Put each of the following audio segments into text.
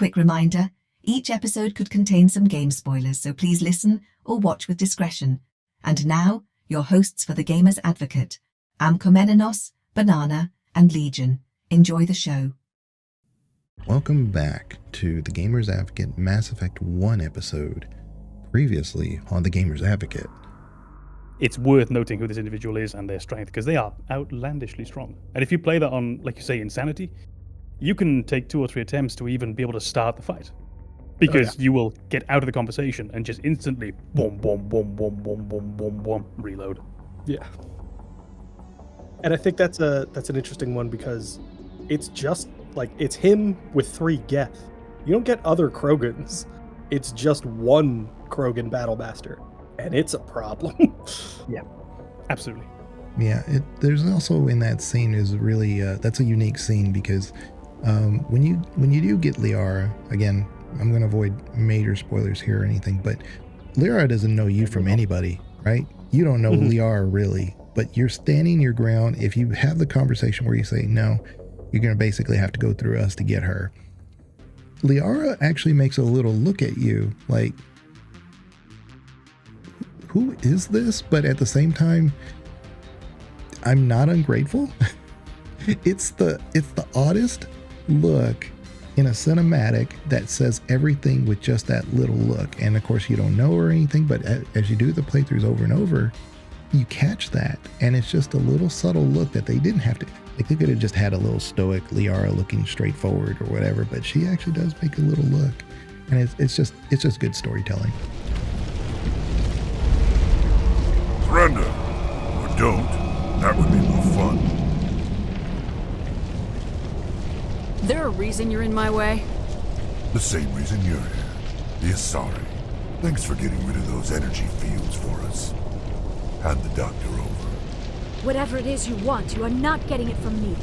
quick reminder, each episode could contain some game spoilers, so please listen or watch with discretion. And now, your hosts for The Gamer's Advocate, AMKomnenos, Banana, and Legion. Enjoy the show. Welcome back to The Gamer's Advocate Mass Effect 1 episode, previously on The Gamer's Advocate. It's worth noting who this individual is and their strength, because they are outlandishly strong. And if you play that on, like you say, Insanity, you can take 2 or 3 attempts to even be able to start the fight. Because you will get out of the conversation and just instantly boom, boom, boom, boom, boom, boom, boom, boom, reload. Yeah. And I think that's an interesting one because it's just like it's him with 3 Geth. You don't get other Krogans. It's just one Krogan Battlemaster. And it's a problem. Yeah, absolutely. Yeah, there's also in that scene is really that's a unique scene because when you do get Liara, again, I'm going to avoid major spoilers here or anything, but Liara doesn't know you from anybody, right? You don't know Liara really, but you're standing your ground. If you have the conversation where you say no, you're going to basically have to go through us to get her. Liara actually makes a little look at you like, who is this? But at the same time, I'm not ungrateful. It's the oddest look in a cinematic that says everything with just that little look. And of course you don't know or anything, but as you do the playthroughs over and over, you catch that. And it's just a little subtle look that they didn't have to, they could have just had a little stoic Liara looking straight forward or whatever, but she actually does make a little look. And it's just good storytelling. Surrender, or don't. That would be more fun. There a reason you're in my way? The same reason you're here. The Asari. Thanks for getting rid of those energy fields for us. Hand the doctor over. Whatever it is you want, you are not getting it from me.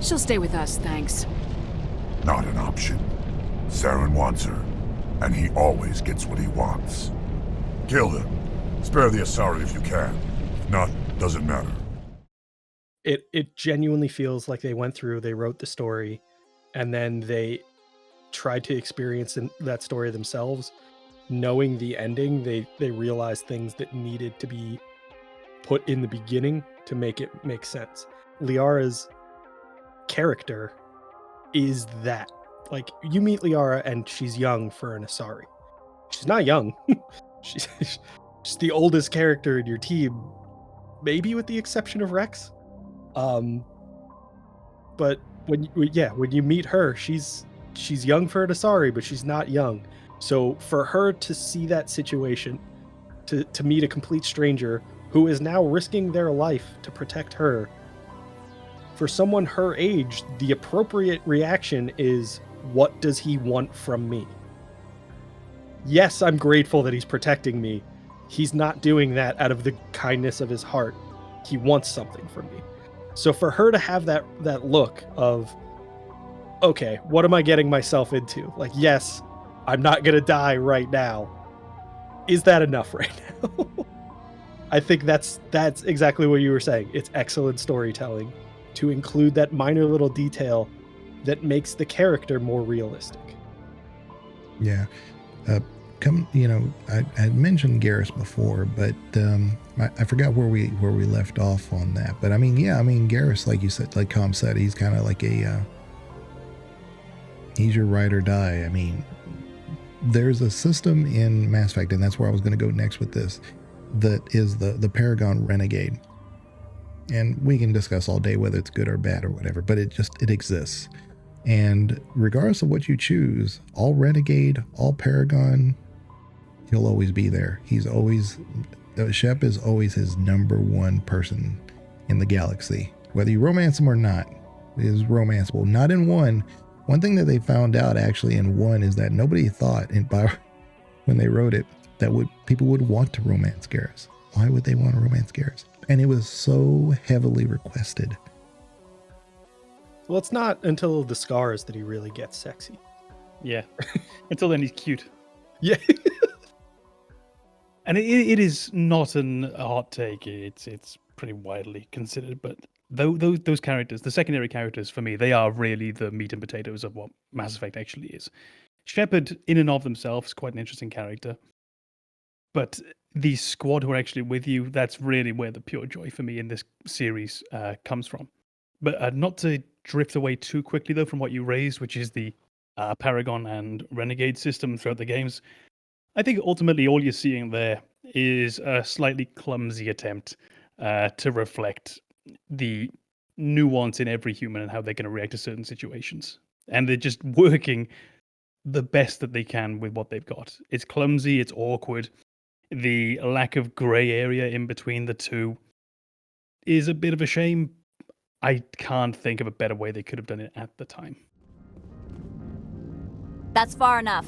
She'll stay with us, thanks. Not an option. Saren wants her, and he always gets what he wants. Kill them. Spare the Asari if you can. If not, doesn't matter. It genuinely feels like they wrote the story, and then they tried to experience that story themselves. Knowing the ending, they realized things that needed to be put in the beginning to make it make sense. Liara's character is that. Like, you meet Liara and she's young for an Asari. She's not young. She's the oldest character in your team, maybe with the exception of Rex. But when you meet her, she's young for an Asari, but she's not young. So for her to see that situation, to meet a complete stranger who is now risking their life to protect her, for someone her age, the appropriate reaction is, what does he want from me? Yes, I'm grateful that he's protecting me. He's not doing that out of the kindness of his heart. He wants something from me. So for her to have that look of, okay, what am I getting myself into? Like, yes, I'm not going to die right now. Is that enough right now? I think that's exactly what you were saying. It's excellent storytelling to include that minor little detail that makes the character more realistic. Yeah. I had mentioned Garrus before, but I forgot where we left off on that. But Garrus, like you said, like Com said, he's kind of like he's your ride or die. I mean, there's a system in Mass Effect, and that's where I was going to go next with this, that is the Paragon Renegade. And we can discuss all day whether it's good or bad or whatever, but it exists. And regardless of what you choose, all Renegade, all Paragon, he'll always be there. Shep is always his #1 person in the galaxy. Whether you romance him or not, is romanceable. Not in 1. One thing that they found out actually in 1 is that nobody thought when they wrote it that people would want to romance Garrus. Why would they want to romance Garrus? And it was so heavily requested. Well, it's not until the scars that he really gets sexy. Yeah. Until then, he's cute. Yeah. And it is not a hot take. It's pretty widely considered, but those characters, the secondary characters for me, they are really the meat and potatoes of what Mass Effect actually is. Shephard, in and of themselves, is quite an interesting character. But the squad who are actually with you, that's really where the pure joy for me in this series comes from. But not to drift away too quickly, though, from what you raised, which is the Paragon and Renegade system throughout the games. I think ultimately all you're seeing there is a slightly clumsy attempt to reflect the nuance in every human and how they're going to react to certain situations. And they're just working the best that they can with what they've got. It's clumsy, it's awkward. The lack of gray area in between the two is a bit of a shame. I can't think of a better way they could have done it at the time. That's far enough.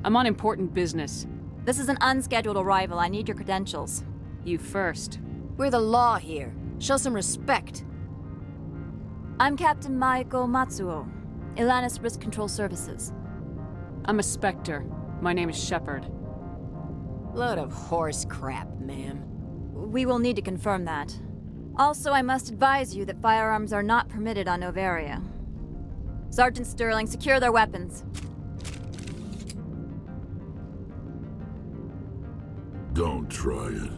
I'm on important business. This is an unscheduled arrival. I need your credentials. You first. We're the law here. Show some respect. I'm Captain Maiko Matsuo, Ilanis Risk Control Services. I'm a Spectre. My name is Shephard. Load of horse crap, ma'am. We will need to confirm that. Also, I must advise you that firearms are not permitted on Novaria. Sergeant Sterling, secure their weapons. Don't try it.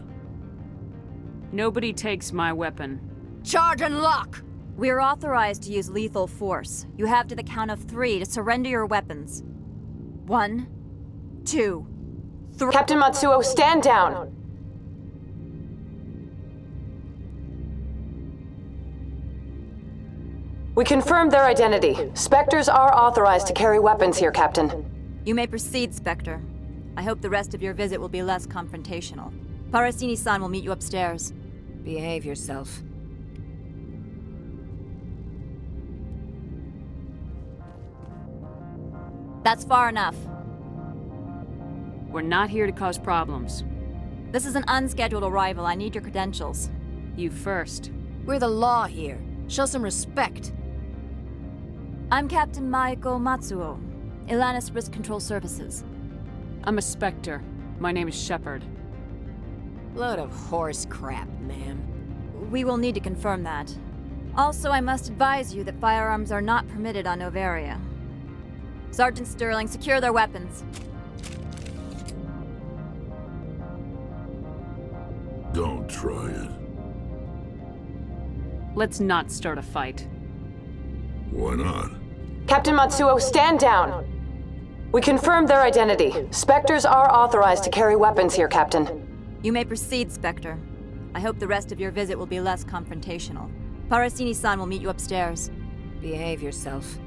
Nobody takes my weapon. Charge and lock! We're authorized to use lethal force. You have to the count of 3 to surrender your weapons. 1, 2, 3. Captain Matsuo, stand down! We confirmed their identity. Spectres are authorized to carry weapons here, Captain. You may proceed, Spectre. I hope the rest of your visit will be less confrontational. Parasini-san will meet you upstairs. Behave yourself. That's far enough. We're not here to cause problems. This is an unscheduled arrival. I need your credentials. You first. We're the law here. Show some respect. I'm Captain Maiko Matsuo, Ilanis Risk Control Services. I'm a Spectre. My name is Shephard. Load of horse crap, ma'am. We will need to confirm that. Also, I must advise you that firearms are not permitted on Novaria. Sergeant Sterling, secure their weapons. Don't try it. Let's not start a fight. Why not? Captain Matsuo, stand down! We confirmed their identity. Spectres are authorized to carry weapons here, Captain. You may proceed, Spectre. I hope the rest of your visit will be less confrontational. Parasini-san will meet you upstairs. Behave yourself.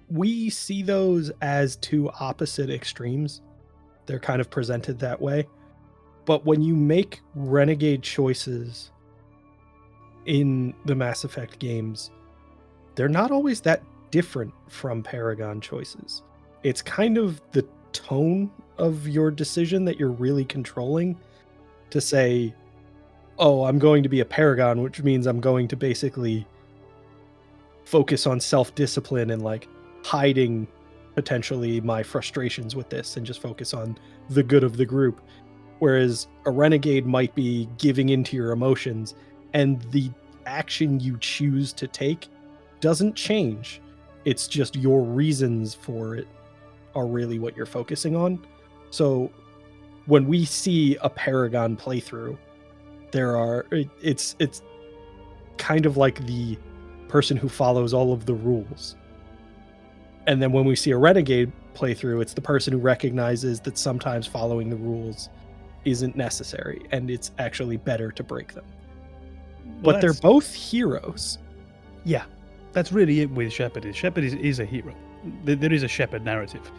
We see those as two opposite extremes. They're kind of presented that way. But when you make Renegade choices in the Mass Effect games, they're not always that different from Paragon choices. It's kind of the tone of your decision that you're really controlling to say, oh, I'm going to be a Paragon, which means I'm going to basically focus on self-discipline and like hiding potentially my frustrations with this and just focus on the good of the group. Whereas a Renegade might be giving into your emotions, and the action you choose to take doesn't change. It's just your reasons for it are really what you're focusing on. So when we see a Paragon playthrough, it's kind of like the person who follows all of the rules. And then when we see a Renegade playthrough, it's the person who recognizes that sometimes following the rules isn't necessary, and it's actually better to break them. Well, but they're both heroes. Yeah, that's really it with Shephard. Shephard is a hero. There is a Shephard narrative.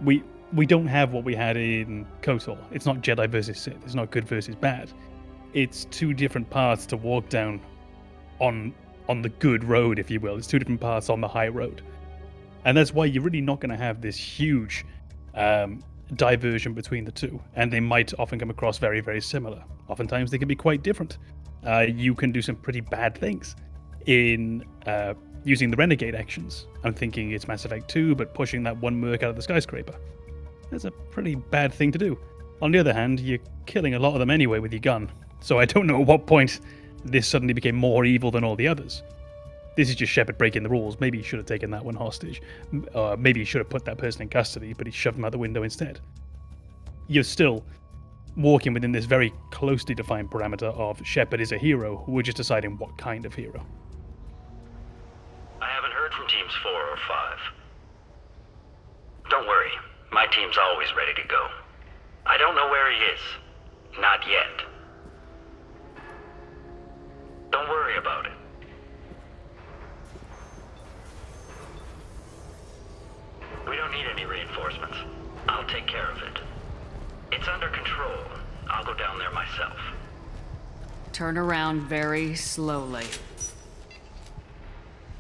We don't have what we had in KOTOR. It's not Jedi versus Sith. It's not good versus bad. It's two different paths to walk down on the good road, if you will. It's two different paths on the high road. And that's why you're really not going to have this huge diversion between the two. And they might often come across very, very similar. Oftentimes they can be quite different. You can do some pretty bad things in using the Renegade actions. I'm thinking it's Mass Effect 2, but pushing that one merc out of the skyscraper. That's a pretty bad thing to do. On the other hand, you're killing a lot of them anyway with your gun, so I don't know at what point this suddenly became more evil than all the others. This is just Shephard breaking the rules. Maybe he should have taken that one hostage. Maybe he should have put that person in custody, but he shoved him out the window instead. You're still walking within this very closely defined parameter of Shephard is a hero. We're just deciding what kind of hero. I haven't heard from teams 4 or 5. Don't worry, my team's always ready to go. I don't know where he is. Not yet. Don't worry about it. We don't need any reinforcements. I'll take care of it. It's under control. I'll go down there myself. Turn around very slowly.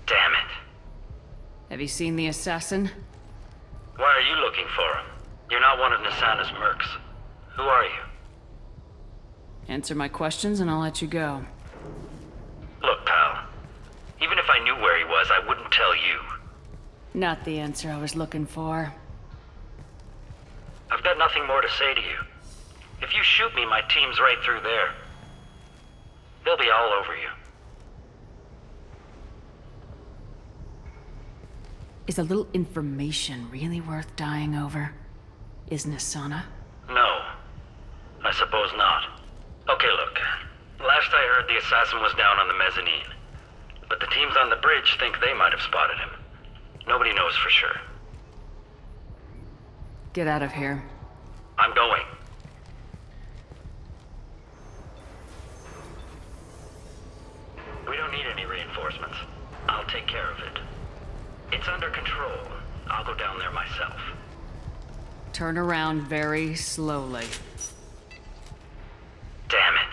Damn it. Have you seen the assassin? Why are you looking for him? You're not one of Nisana's mercs. Who are you? Answer my questions and I'll let you go. Look, pal. Even if I knew where he was, I wouldn't tell you. Not the answer I was looking for. I've got nothing more to say to you. If you shoot me, my team's right through there. They'll be all over you. Is a little information really worth dying over? Is Nisana? No. I suppose not. Okay, look. Last I heard, the assassin was down on the mezzanine. But the teams on the bridge think they might have spotted him. Nobody knows for sure. Get out of here. I'm going. We don't need any reinforcements. I'll take care of it. It's under control. I'll go down there myself. Turn around very slowly. Damn it.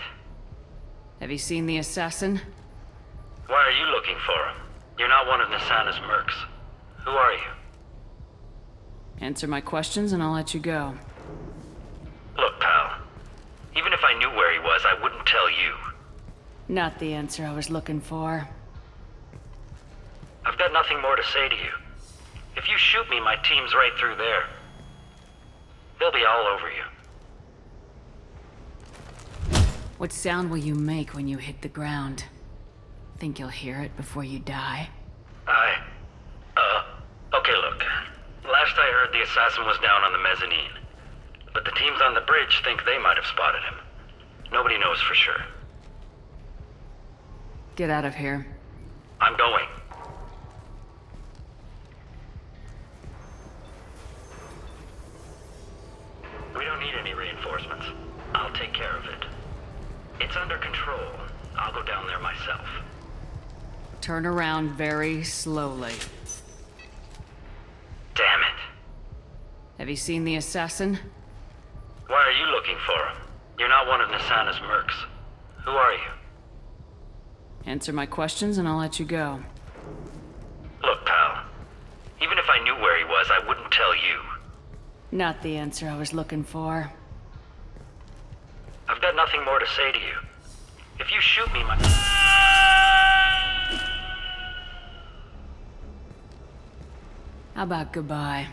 Have you seen the assassin? Why are you looking for him? You're not one of Nisana's mercs. Who are you? Answer my questions and I'll let you go. Look, pal. Even if I knew where he was, I wouldn't tell you. Not the answer I was looking for. I've got nothing more to say to you. If you shoot me, my team's right through there. They'll be all over you. What sound will you make when you hit the ground? Think you'll hear it before you die? Okay, look. Last I heard, the assassin was down on the mezzanine. But the teams on the bridge think they might have spotted him. Nobody knows for sure. Get out of here. I'm going. We don't need any reinforcements. I'll take care of it. It's under control. I'll go down there myself. Turn around very slowly. Damn it. Have you seen the assassin? Why are you looking for him? You're not one of Nisana's mercs. Who are you? Answer my questions and I'll let you go. Look, pal. Even if I knew where he was, I wouldn't tell you. Not the answer I was looking for. I've got nothing more to say to you. If you shoot me, my... How about goodbye?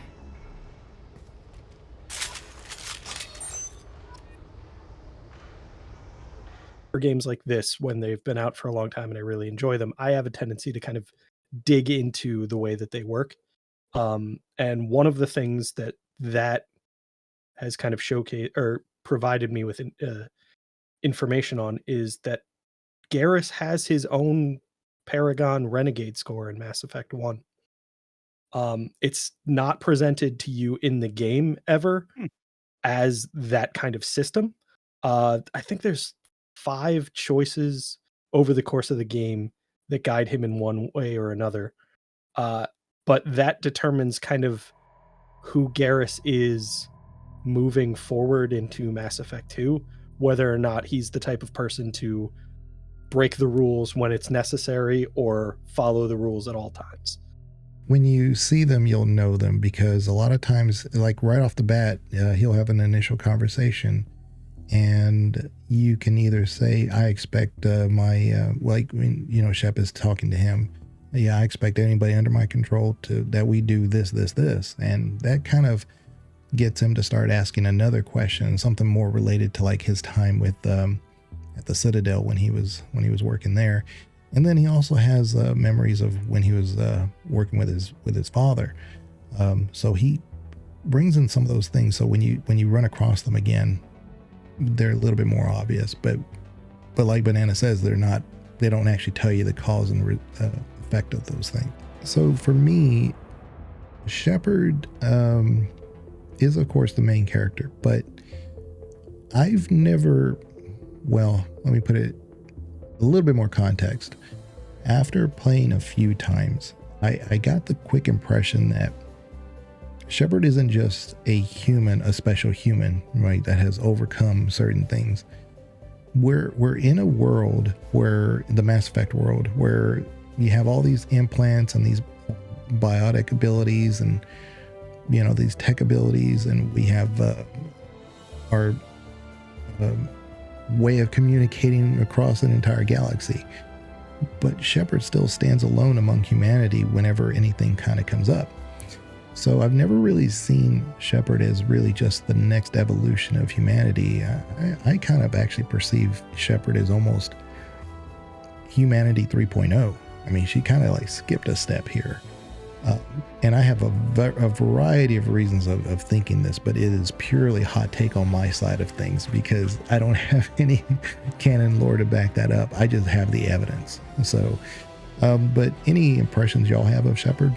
For games like this, when they've been out for a long time and I really enjoy them, I have a tendency to kind of dig into the way that they work. And one of the things that has kind of showcased or provided me with information on is that Garrus has his own Paragon Renegade score in Mass Effect 1. It's not presented to you in the game ever as that kind of system. I think there's 5 choices over the course of the game that guide him in one way or another. But that determines kind of who Garrus is moving forward into Mass Effect 2, whether or not he's the type of person to break the rules when it's necessary or follow the rules at all times. When you see them, you'll know them, because a lot of times, like right off the bat, he'll have an initial conversation and you can either say, I expect Shep is talking to him. Yeah, I expect anybody under my control that we do this. And that kind of gets him to start asking another question, something more related to like his time with at the Citadel when he was working there. And then he also has memories of when he was working with his father. So he brings in some of those things. So when you run across them again, they're a little bit more obvious. But like Banana says, they don't actually tell you the cause and effect of those things. So for me, Shephard is of course the main character, but I've never, well, let me put it a little bit more context. After playing a few times, I got the quick impression that Shephard isn't just a human, a special human, right, that has overcome certain things. We're in a world where, the Mass Effect world, where you have all these implants and these biotic abilities and, you know, these tech abilities, and we have our way of communicating across an entire galaxy. But Shephard still stands alone among humanity whenever anything kind of comes up. So I've never really seen Shephard as really just the next evolution of humanity. I kind of actually perceive Shephard as almost humanity 3.0. I mean, she kind of like skipped a step here. And I have a variety of reasons of thinking this, but it is purely hot take on my side of things because I don't have any canon lore to back that up. I just have the evidence. So, but any impressions y'all have of Shephard?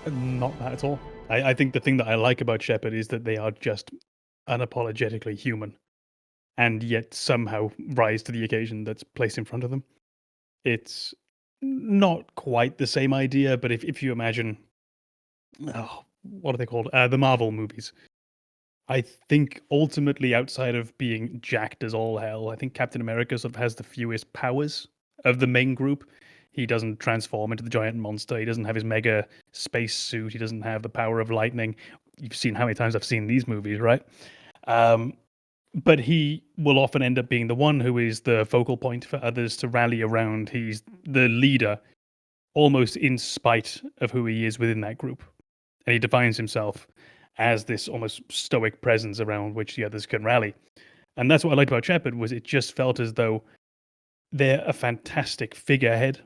Not that at all. I think the thing that I like about Shephard is that they are just unapologetically human and yet somehow rise to the occasion that's placed in front of them. It's not quite the same idea, but if you imagine, what are they called? The Marvel movies. I think ultimately, outside of being jacked as all hell, I think Captain America sort of has the fewest powers of the main group. He doesn't transform into the giant monster. He doesn't have his mega space suit. He doesn't have the power of lightning. You've seen how many times I've seen these movies, right? But he will often end up being the one who is the focal point for others to rally around. He's the leader, almost in spite of who he is within that group. And he defines himself as this almost stoic presence around which the others can rally. And that's what I liked about Shephard, was it just felt as though they're a fantastic figurehead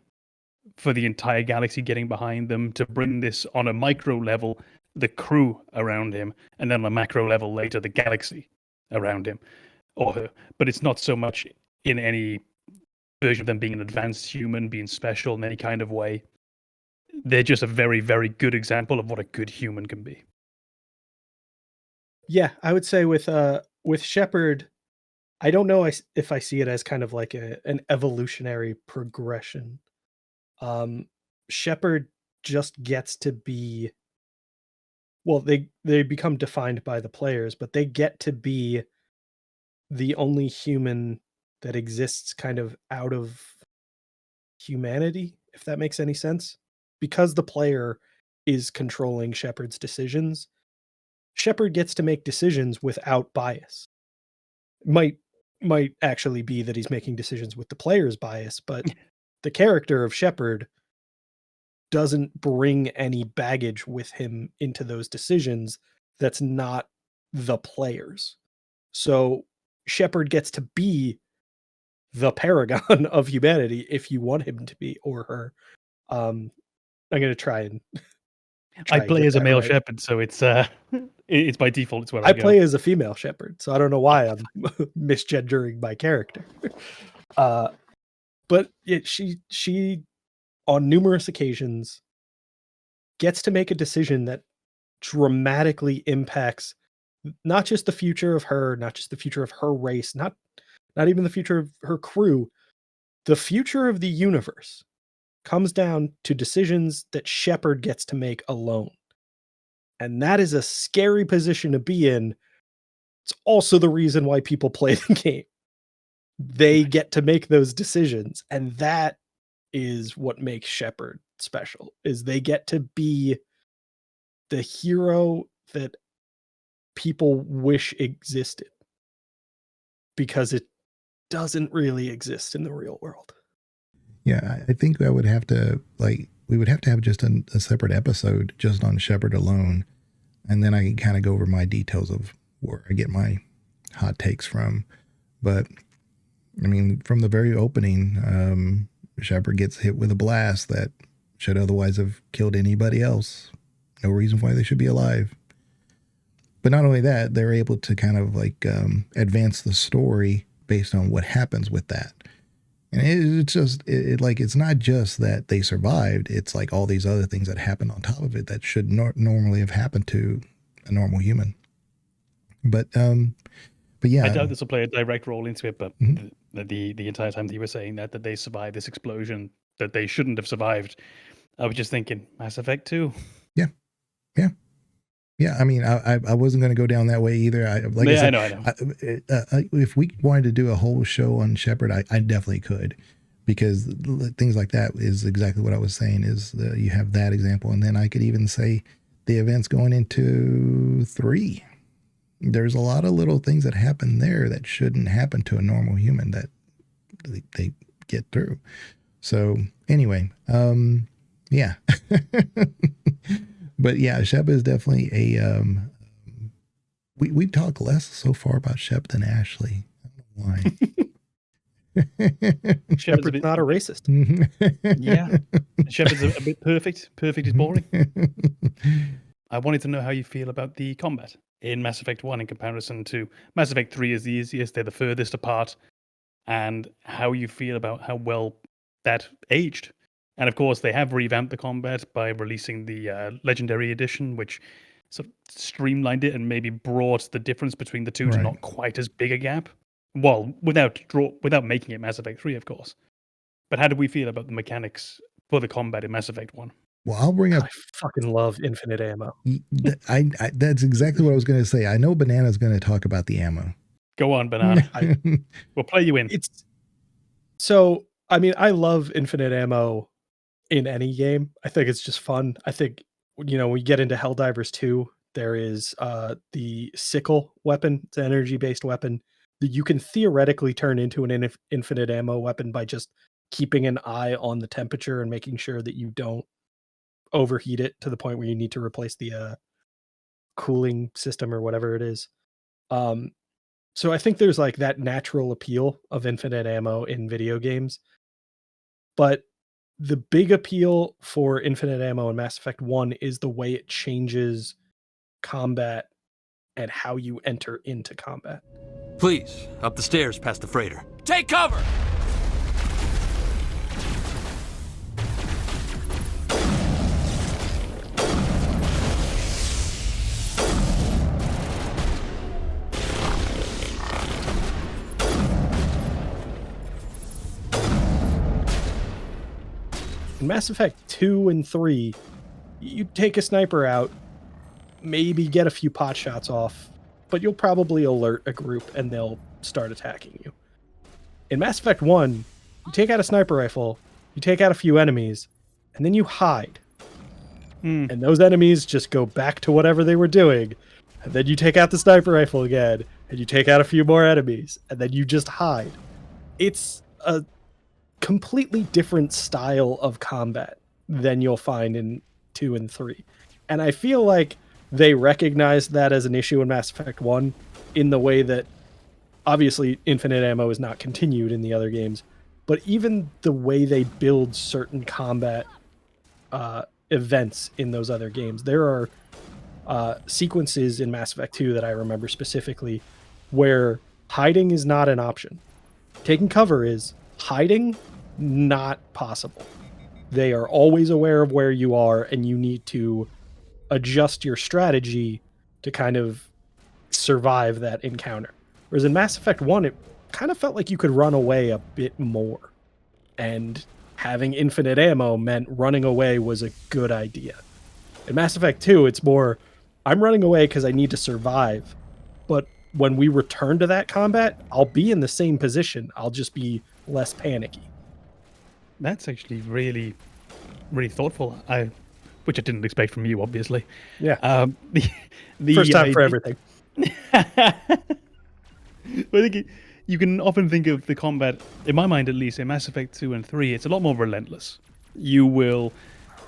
for the entire galaxy getting behind them to bring this on a micro level, the crew around him, and then on a macro level later, the galaxy around him or her. But it's not so much in any version of them being an advanced human, being special in any kind of way. They're just a very, very good example of what a good human can be. Yeah, I would say with Shephard, I don't know if I see it as kind of like an evolutionary progression. Shephard just gets to be, well, they become defined by the players, but they get to be the only human that exists kind of out of humanity, if that makes any sense. Because the player is controlling Shephard's decisions, Shephard gets to make decisions without bias. Might actually be that he's making decisions with the player's bias, but the character of Shephard doesn't bring any baggage with him into those decisions that's not the players. So Shephard gets to be the paragon of humanity if you want him to be, or her. I'm going to try and I play as a male right. Shephard, so it's by default. It's where I go. play as a female Shephard, so I don't know why I'm misgendering my character. But she on numerous occasions gets to make a decision that dramatically impacts not just the future of her, not just the future of her race, not even the future of her crew, the future of the universe comes down to decisions that Shephard gets to make alone. And that is a scary position to be in. It's also the reason why people play the game. They get to make those decisions, and that is what makes Shephard special, is they get to be the hero that people wish existed, because it doesn't really exist in the real world. Yeah, I think we would have to have just a separate episode just on Shephard alone, and then I can kind of go over my details of where I get my hot takes from. But I mean, from the very opening, Shepherd gets hit with a blast that should otherwise have killed anybody else. No reason why they should be alive. But not only that, they're able to kind of like advance the story based on what happens with that. And it's just like, it's not just that they survived. It's like all these other things that happened on top of it that should normally have happened to a normal human. But yeah. I doubt this will play a direct role into it, but the entire time that you were saying that they survived this explosion that they shouldn't have survived, I was just thinking Mass Effect 2. Yeah, I mean, I wasn't going to go down that way either. I know. If we wanted to do a whole show on Shepherd, I definitely could, because things like that is exactly what I was saying. Is you have that example, and then I could even say the events going into 3. There's a lot of little things that happen there that shouldn't happen to a normal human that they get through. So anyway, yeah. But yeah, Shep is definitely a. We talk less so far about Shep than Ashley. I don't know why. Shepard's not a racist. Yeah, Shepard's a bit perfect. Perfect is boring. I wanted to know how you feel about the combat in Mass Effect 1 in comparison to Mass Effect 3 is the easiest. They're the furthest apart, and how you feel about how well that aged. And of course, they have revamped the combat by releasing the Legendary Edition, which sort of streamlined it and maybe brought the difference between the two to not quite as big a gap. Well, without making it Mass Effect 3, of course. But how do we feel about the mechanics for the combat in Mass Effect 1? Well, I'll bring up. I fucking love infinite ammo. That's exactly what I was going to say. I know Banana's going to talk about the ammo. Go on, Banana. We'll play you in. So, I mean, I love infinite ammo in any game. I think it's just fun. I think, when you get into Helldivers 2, there is the sickle weapon. It's an energy-based weapon that you can theoretically turn into an infinite ammo weapon by just keeping an eye on the temperature and making sure that you don't overheat it to the point where you need to replace the cooling system or whatever it is. So I think there's like that natural appeal of infinite ammo in video games. But the big appeal for infinite ammo in Mass Effect 1 is the way it changes combat and how you enter into combat. Please, up the stairs past the freighter. Take cover! In Mass Effect 2 and 3, you take a sniper out, maybe get a few pot shots off, but you'll probably alert a group and they'll start attacking you. In Mass Effect 1, you take out a sniper rifle, you take out a few enemies, and then you hide. And those enemies just go back to whatever they were doing. And then you take out the sniper rifle again, and you take out a few more enemies, and then you just hide. It's a completely different style of combat than you'll find in 2 and 3. And I feel like they recognized that as an issue in Mass Effect 1 in the way that obviously infinite ammo is not continued in the other games, but even the way they build certain combat events in those other games. There are sequences in Mass Effect 2 that I remember specifically where hiding is not an option. Taking cover is. Hiding, not possible. They are always aware of where you are, and you need to adjust your strategy to kind of survive that encounter. Whereas in Mass Effect 1, it kind of felt like you could run away a bit more. And having infinite ammo meant running away was a good idea. In Mass Effect 2, it's more, I'm running away because I need to survive. But when we return to that combat, I'll be in the same position. I'll just be less panicky. That's actually really, really thoughtful. Which I didn't expect from you, obviously. Yeah. The first time for everything. I think you can often think of the combat, in my mind at least, in Mass Effect 2 and 3, it's a lot more relentless. You will,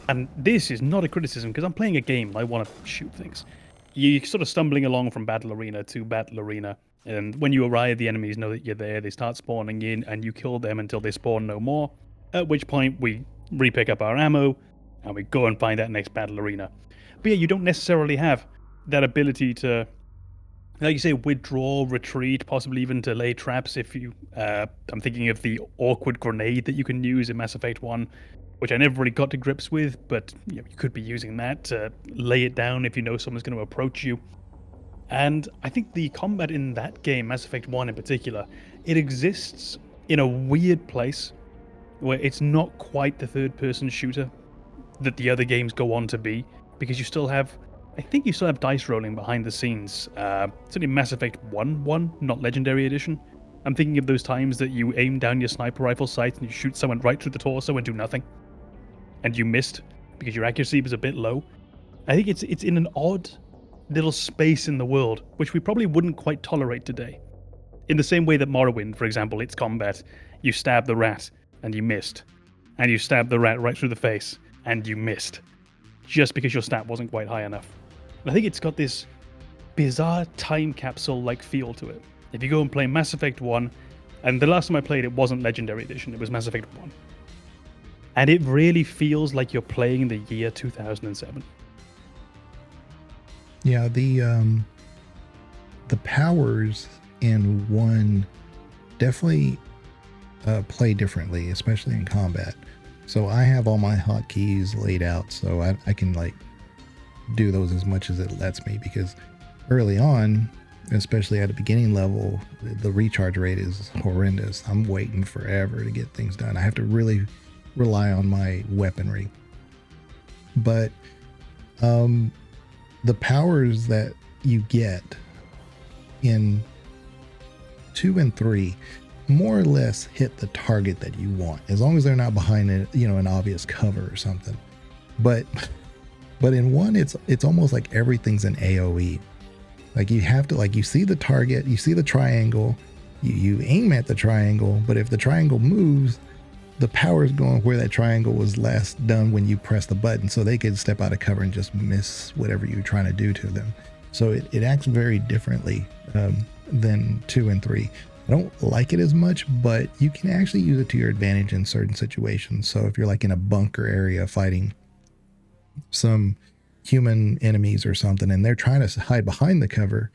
and this is not a criticism because I'm playing a game and I want to shoot things. you're sort of stumbling along from battle arena to battle arena. And when you arrive, the enemies know that you're there. They start spawning in, and you kill them until they spawn no more. At which point, we re-pick up our ammo, and we go and find that next battle arena. But yeah, you don't necessarily have that ability to, like you say, withdraw, retreat, possibly even to lay traps if you... I'm thinking of the awkward grenade that you can use in Mass Effect 1, which I never really got to grips with, but you could be using that to lay it down if you know someone's going to approach you. And I think the combat in that game, Mass Effect 1 in particular, it exists in a weird place where it's not quite the third-person shooter that the other games go on to be, because you still have, I think you still have dice rolling behind the scenes. Certainly Mass Effect 1, not Legendary Edition. I'm thinking of those times that you aim down your sniper rifle sight and you shoot someone right through the torso and do nothing. And you missed because your accuracy was a bit low. I think it's in an odd little space in the world, which we probably wouldn't quite tolerate today. In the same way that Morrowind, for example, its combat, you stab the rat and you missed. And you stab the rat right through the face and you missed. Just because your stat wasn't quite high enough. And I think it's got this bizarre time capsule-like feel to it. If you go and play Mass Effect 1, and the last time I played it wasn't Legendary Edition, it was Mass Effect 1. And it really feels like you're playing in the year 2007. Yeah, the powers in 1 definitely play differently, especially in combat. So I have all my hotkeys laid out, so I can like do those as much as it lets me, because early on, especially at a beginning level, the recharge rate is horrendous. I'm waiting forever to get things done. I have to really rely on my weaponry. But the powers that you get in 2 and 3 more or less hit the target that you want, as long as they're not behind it, an obvious cover or something. But in 1, it's almost like everything's an AoE. Like you have to, like, you see the target, you see the triangle, you aim at the triangle, but if the triangle moves, the power's going where that triangle was last done when you press the button, so they could step out of cover and just miss whatever you're trying to do to them. So it acts very differently than 2 and 3. I don't like it as much, but you can actually use it to your advantage in certain situations. So if you're like in a bunker area fighting some human enemies or something, and they're trying to hide behind the cover,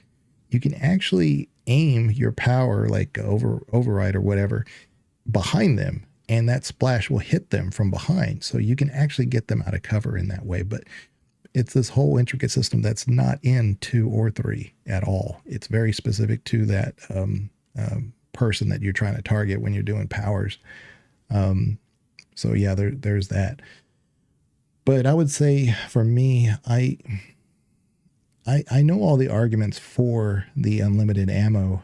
you can actually aim your power, like override or whatever, behind them, and that splash will hit them from behind. So you can actually get them out of cover in that way. But it's this whole intricate system that's not in 2 or 3 at all. It's very specific to that person that you're trying to target when you're doing powers. So yeah, there's that. But I would say for me, I know all the arguments for the unlimited ammo.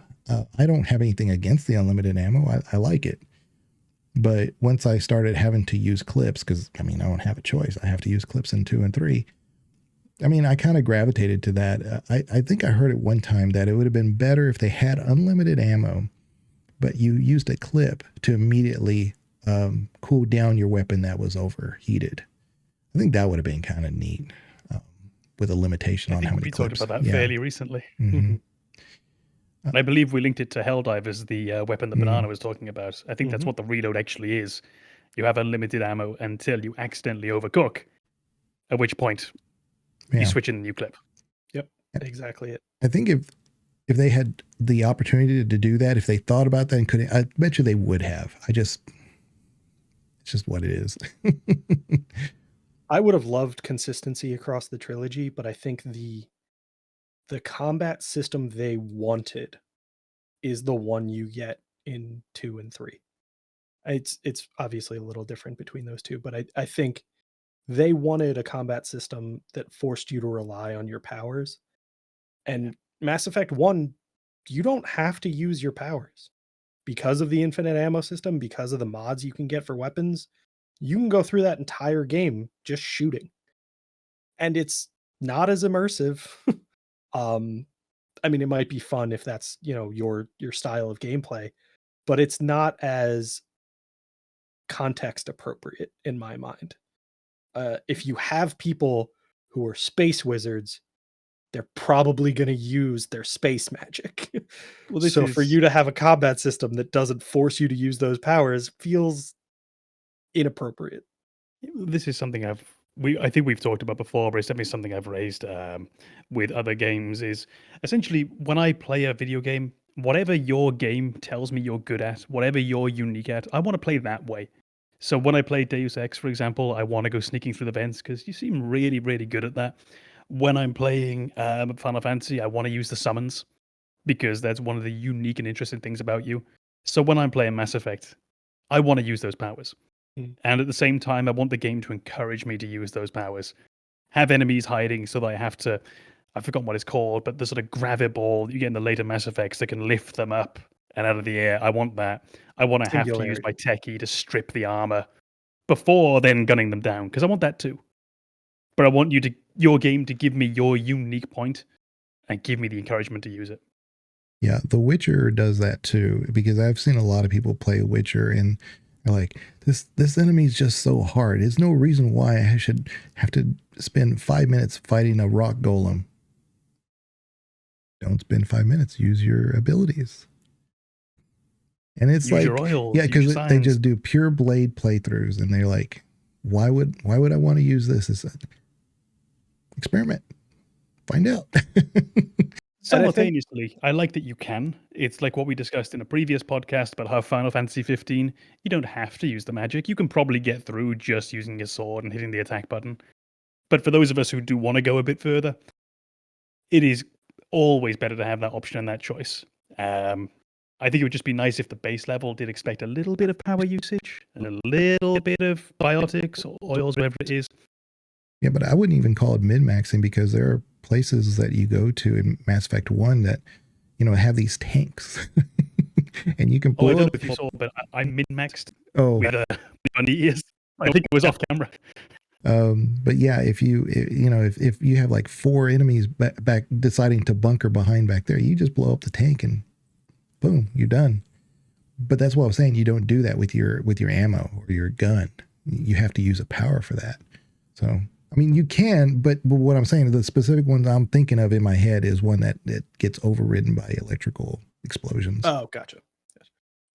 I don't have anything against the unlimited ammo. I like it. But once I started having to use clips, because I don't have a choice. I have to use clips in 2 and 3. I kind of gravitated to that. I think I heard at one time that it would have been better if they had unlimited ammo, but you used a clip to immediately cool down your weapon that was overheated. I think that would have been kind of neat, with a limitation on how many clips. We talked about that fairly recently. Mm-hmm. I believe we linked it to Helldive as the weapon that Banana was talking about. I think that's what the reload actually is. You have unlimited ammo until you accidentally overcook, at which point you switch in the new clip. Yep, exactly it. I think if they had the opportunity to do that, if they thought about that and could, I bet you they would have. It's just what it is. I would have loved consistency across the trilogy, but I think the combat system they wanted is the one you get in 2 and 3. It's obviously a little different between those two, but I think they wanted a combat system that forced you to rely on your powers. And Mass Effect 1, you don't have to use your powers. Because of the infinite ammo system, because of the mods you can get for weapons, you can go through that entire game just shooting. And it's not as immersive. It might be fun if that's, your style of gameplay, but it's not as context appropriate in my mind. If you have people who are space wizards, they're probably going to use their space magic. Well, this so for is- you to have a combat system that doesn't force you to use those powers feels inappropriate. This is something I think we've talked about before, but it's definitely something I've raised with other games. Is essentially when I play a video game, whatever your game tells me you're good at, whatever you're unique at, I want to play that way. So when I play Deus Ex, for example, I want to go sneaking through the vents because you seem really, really good at that. When I'm playing Final Fantasy, I want to use the summons because that's one of the unique and interesting things about you. So when I'm playing Mass Effect, I want to use those powers. And at the same time, I want the game to encourage me to use those powers. Have enemies hiding so that I have to, I've forgotten what it's called, but the sort of graviball you get in the later Mass Effects that can lift them up and out of the air. I want that. I want to have to use my techie to strip the armor before then gunning them down, because I want that too. But I want your game to give me your unique point and give me the encouragement to use it. Yeah, The Witcher does that too, because I've seen a lot of people play Witcher and they're like, this enemy is just so hard. There's no reason why I should have to spend 5 minutes fighting a rock golem. Don't spend 5 minutes. Use your abilities. And it's use like, your oils, yeah, because they just do pure blade playthroughs, and they're like, why would I want to use this? As an experiment. Find out. Simultaneously, I like that you can. It's like what we discussed in a previous podcast about how Final Fantasy 15, you don't have to use the magic. You can probably get through just using your sword and hitting the attack button. But for those of us who do want to go a bit further, it is always better to have that option and that choice. I think it would just be nice if the base level did expect a little bit of power usage and a little bit of biotics or oils, whatever it is. Yeah, but I wouldn't even call it min-maxing, because there are places that you go to in Mass Effect 1 that, have these tanks. And you can blow I don't know up. if you saw, but I min-maxed Oh, with bunny ears. I think it was off camera. but yeah, if you have like 4 enemies back deciding to bunker behind back there, you just blow up the tank and boom, you're done. But that's what I was saying. You don't do that with your ammo or your gun. You have to use a power for that. So, I mean, you can, but what I'm saying is the specific ones I'm thinking of in my head is one that gets overridden by electrical explosions. Oh, gotcha.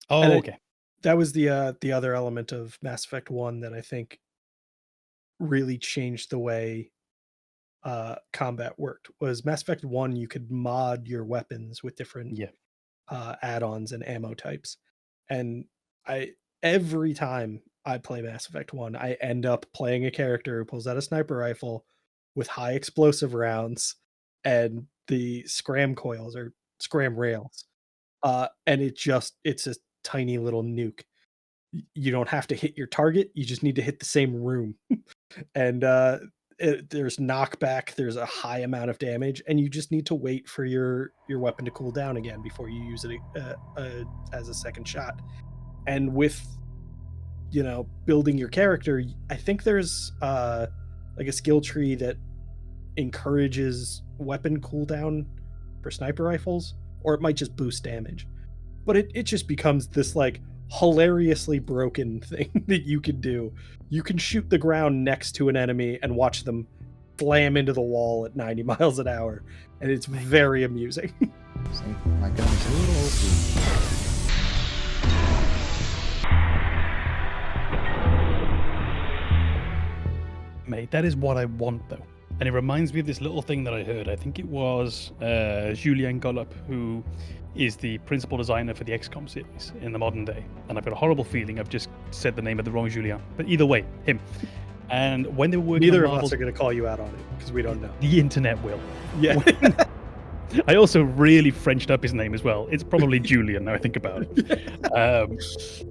Oh, And okay. That was the other element of Mass Effect 1 that I think really changed the way combat worked. Was Mass Effect 1, you could mod your weapons with different add-ons and ammo types. And every time I play Mass Effect 1, I end up playing a character who pulls out a sniper rifle with high explosive rounds and the scram coils or scram rails. And it's a tiny little nuke. You don't have to hit your target, you just need to hit the same room. And there's knockback, there's a high amount of damage, and you just need to wait for your weapon to cool down again before you use it as a second shot. And with building your character, I think there's like a skill tree that encourages weapon cooldown for sniper rifles, or it might just boost damage. But it just becomes this like hilariously broken thing that you can do. You can shoot the ground next to an enemy and watch them slam into the wall at 90 miles an hour, and it's very amusing. My gun is a little old. Mate, that is what I want, though. And it reminds me of this little thing that I heard. I think it was Julian Gollop, who is the principal designer for the XCOM series in the modern day. And I've got a horrible feeling I've just said the name of the wrong Julian. But either way, him. And when they were working Neither on of Marvel's, us are going to call you out on it because we don't know. the internet will. Yeah. I also really Frenched up his name as well. It's probably Julian, now I think about it.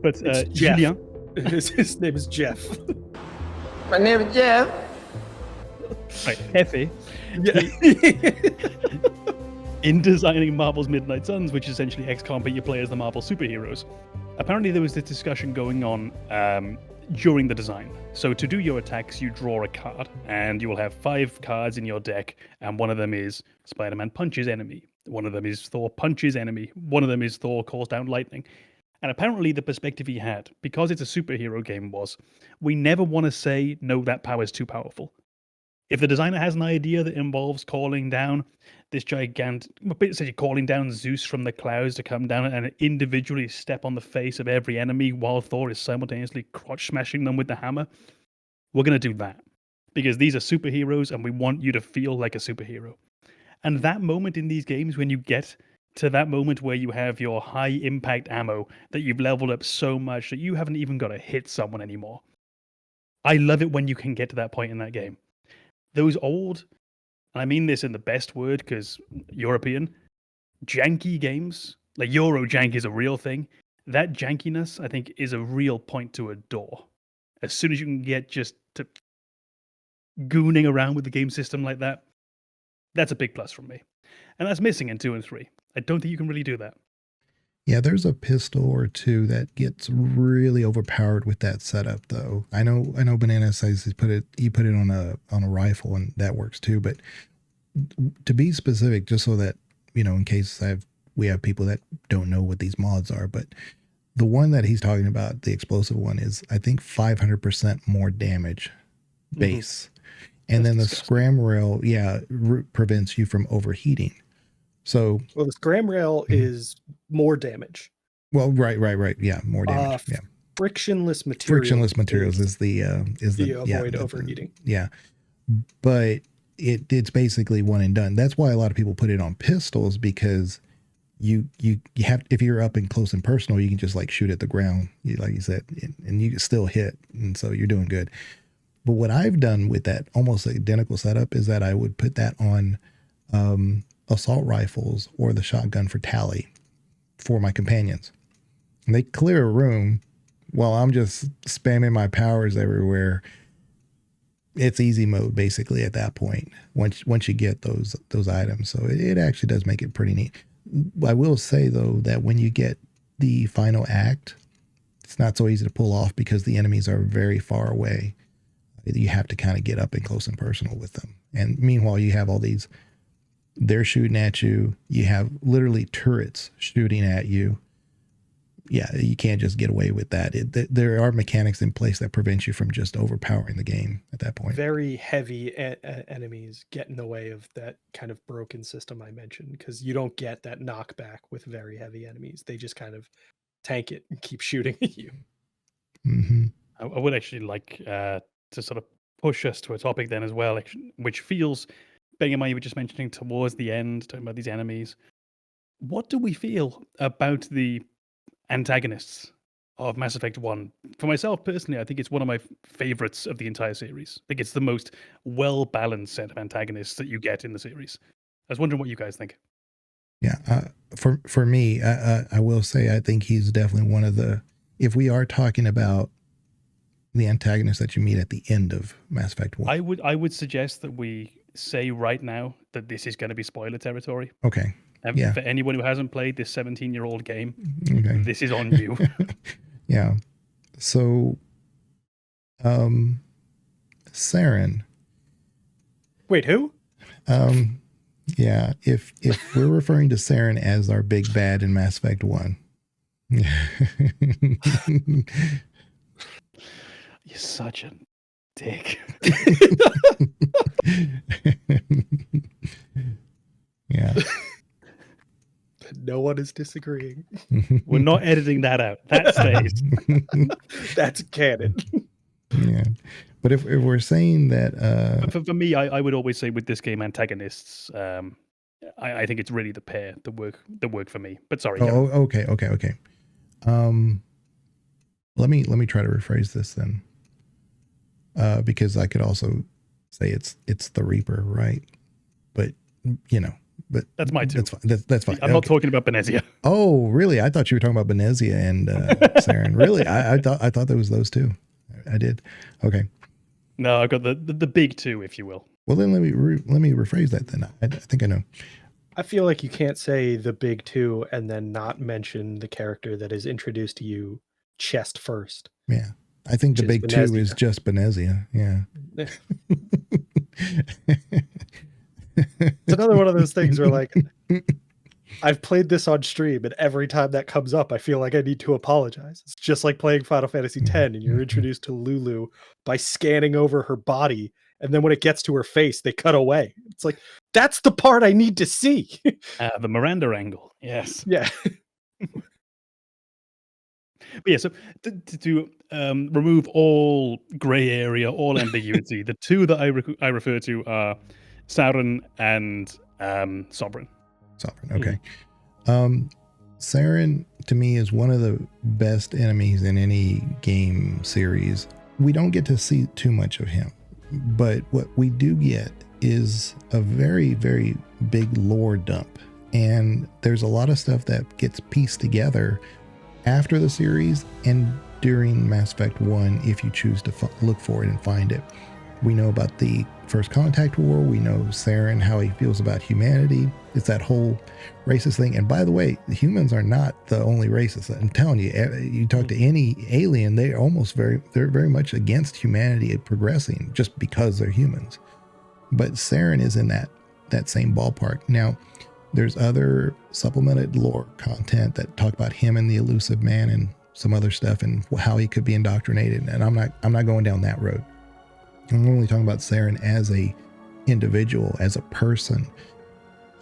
But It's Jeff. Julian. His name is Jeff. My name is Jeff. Right, Hefe. In designing Marvel's Midnight Suns, which is essentially XCOM, but you play as the Marvel superheroes. Apparently there was this discussion going on during the design. So to do your attacks, you draw a card, and you will have 5 cards in your deck, and one of them is Spider-Man punches enemy. One of them is Thor punches enemy. One of them is Thor calls down lightning. And apparently the perspective he had, because it's a superhero game, was we never want to say, no, that power is too powerful. If the designer has an idea that involves calling down this essentially calling down Zeus from the clouds to come down and individually step on the face of every enemy while Thor is simultaneously crotch smashing them with the hammer, we're going to do that. Because these are superheroes and we want you to feel like a superhero. And that moment in these games, when you get to that moment where you have your high impact ammo that you've leveled up so much that you haven't even got to hit someone anymore. I love it when you can get to that point in that game. Those old, and I mean this in the best word because European, janky games, like Eurojank is a real thing. That jankiness, I think, is a real point to adore. As soon as you can get just to gooning around with the game system like that, that's a big plus from me. And that's missing in 2 and 3. I don't think you can really do that. Yeah, there's a pistol or two that gets really overpowered with that setup, though. I know. Banana says he put it on a rifle, and that works too. But to be specific, just so that in case we have people that don't know what these mods are, but the one that he's talking about, the explosive one, is I think 500% more damage base, and then the scram rail, prevents you from overheating. So, well, the scram rail is more damage. Well, right. Yeah, more damage. Frictionless materials. Frictionless materials is the avoid overheating. Yeah, but it's basically one and done. That's why a lot of people put it on pistols, because you have, if you're up and close and personal, you can just like shoot at the ground, like you said, and you can still hit, and so you're doing good. But what I've done with that almost identical setup is that I would put that on assault rifles or the shotgun for tally for my companions. And they clear a room while I'm just spamming my powers everywhere. It's easy mode basically at that point once you get those items. So it actually does make it pretty neat. I will say though that when you get the final act, it's not so easy to pull off because the enemies are very far away. You have to kind of get up and close and personal with them. And meanwhile, you have all these, they're shooting at you. You have literally turrets shooting at you. Yeah, you can't just get away with that. There are mechanics in place that prevent you from just overpowering the game at that point. Very heavy enemies get in the way of that kind of broken system I mentioned, because you don't get that knockback with very heavy enemies. They just kind of tank it and keep shooting at you. Mm-hmm. I would actually like to sort of push us to a topic then as well, which feels, bearing in mind you were just mentioning towards the end, talking about these enemies. What do we feel about the antagonists of Mass Effect 1? For myself personally, I think it's one of my favorites of the entire series. I think it's the most well-balanced set of antagonists that you get in the series. I was wondering what you guys think. Yeah, for me, I will say I think he's definitely one of the, if we are talking about the antagonists that you meet at the end of Mass Effect 1. I would suggest that we say right now that this is going to be spoiler territory. Okay. Yeah. For anyone who hasn't played this 17-year-old game, this is on you. Yeah. So, Saren. Wait, who? Yeah. If we're referring to Saren as our big bad in Mass Effect 1. You're such a dick. Yeah. No one is disagreeing. We're not editing that out. That stays. That's canon. Yeah. But if we're saying that... For me, I would always say with this game, antagonists, I think it's really the pair that work for me. But sorry. Oh, okay. Let me try to rephrase this then. Because I could also say it's the Reaper, right? But but that's my two. That's fine. I'm not talking about Benezia. Oh, really? I thought you were talking about Benezia and Saren. Really? I thought there was those two. I did. Okay. No, I've got the big two, if you will. Well, then let me rephrase that. Then I think I know. I feel like you can't say the big two and then not mention the character that is introduced to you chest first. Yeah. I think the big two is just Benezia. Yeah. It's another one of those things where, like, I've played this on stream, and every time that comes up, I feel like I need to apologize. It's just like playing Final Fantasy X, and you're introduced to Lulu by scanning over her body, And then when it gets to her face, they cut away. It's like, that's the part I need to see. The Miranda angle, yes. Yeah. But yeah, so to remove all grey area, all ambiguity, the two that I refer to are Saren and Sovereign. Okay. Saren, to me, is one of the best enemies in any game series. We don't get to see too much of him, but what we do get is a very, very big lore dump. And there's a lot of stuff that gets pieced together after the series and during Mass Effect 1 if you choose to look for it and find it. We know about the First Contact War. We know Saren, how he feels about humanity. It's that whole racist thing. And by the way, the humans are not the only racist. I'm telling you, you talk to any alien, they're very much against humanity progressing just because they're humans. But Saren is in that same ballpark. Now, there's other supplemented lore content that talk about him and the elusive man and some other stuff and how he could be indoctrinated. And I'm not going down that road. I'm only talking about Saren as a individual, as a person.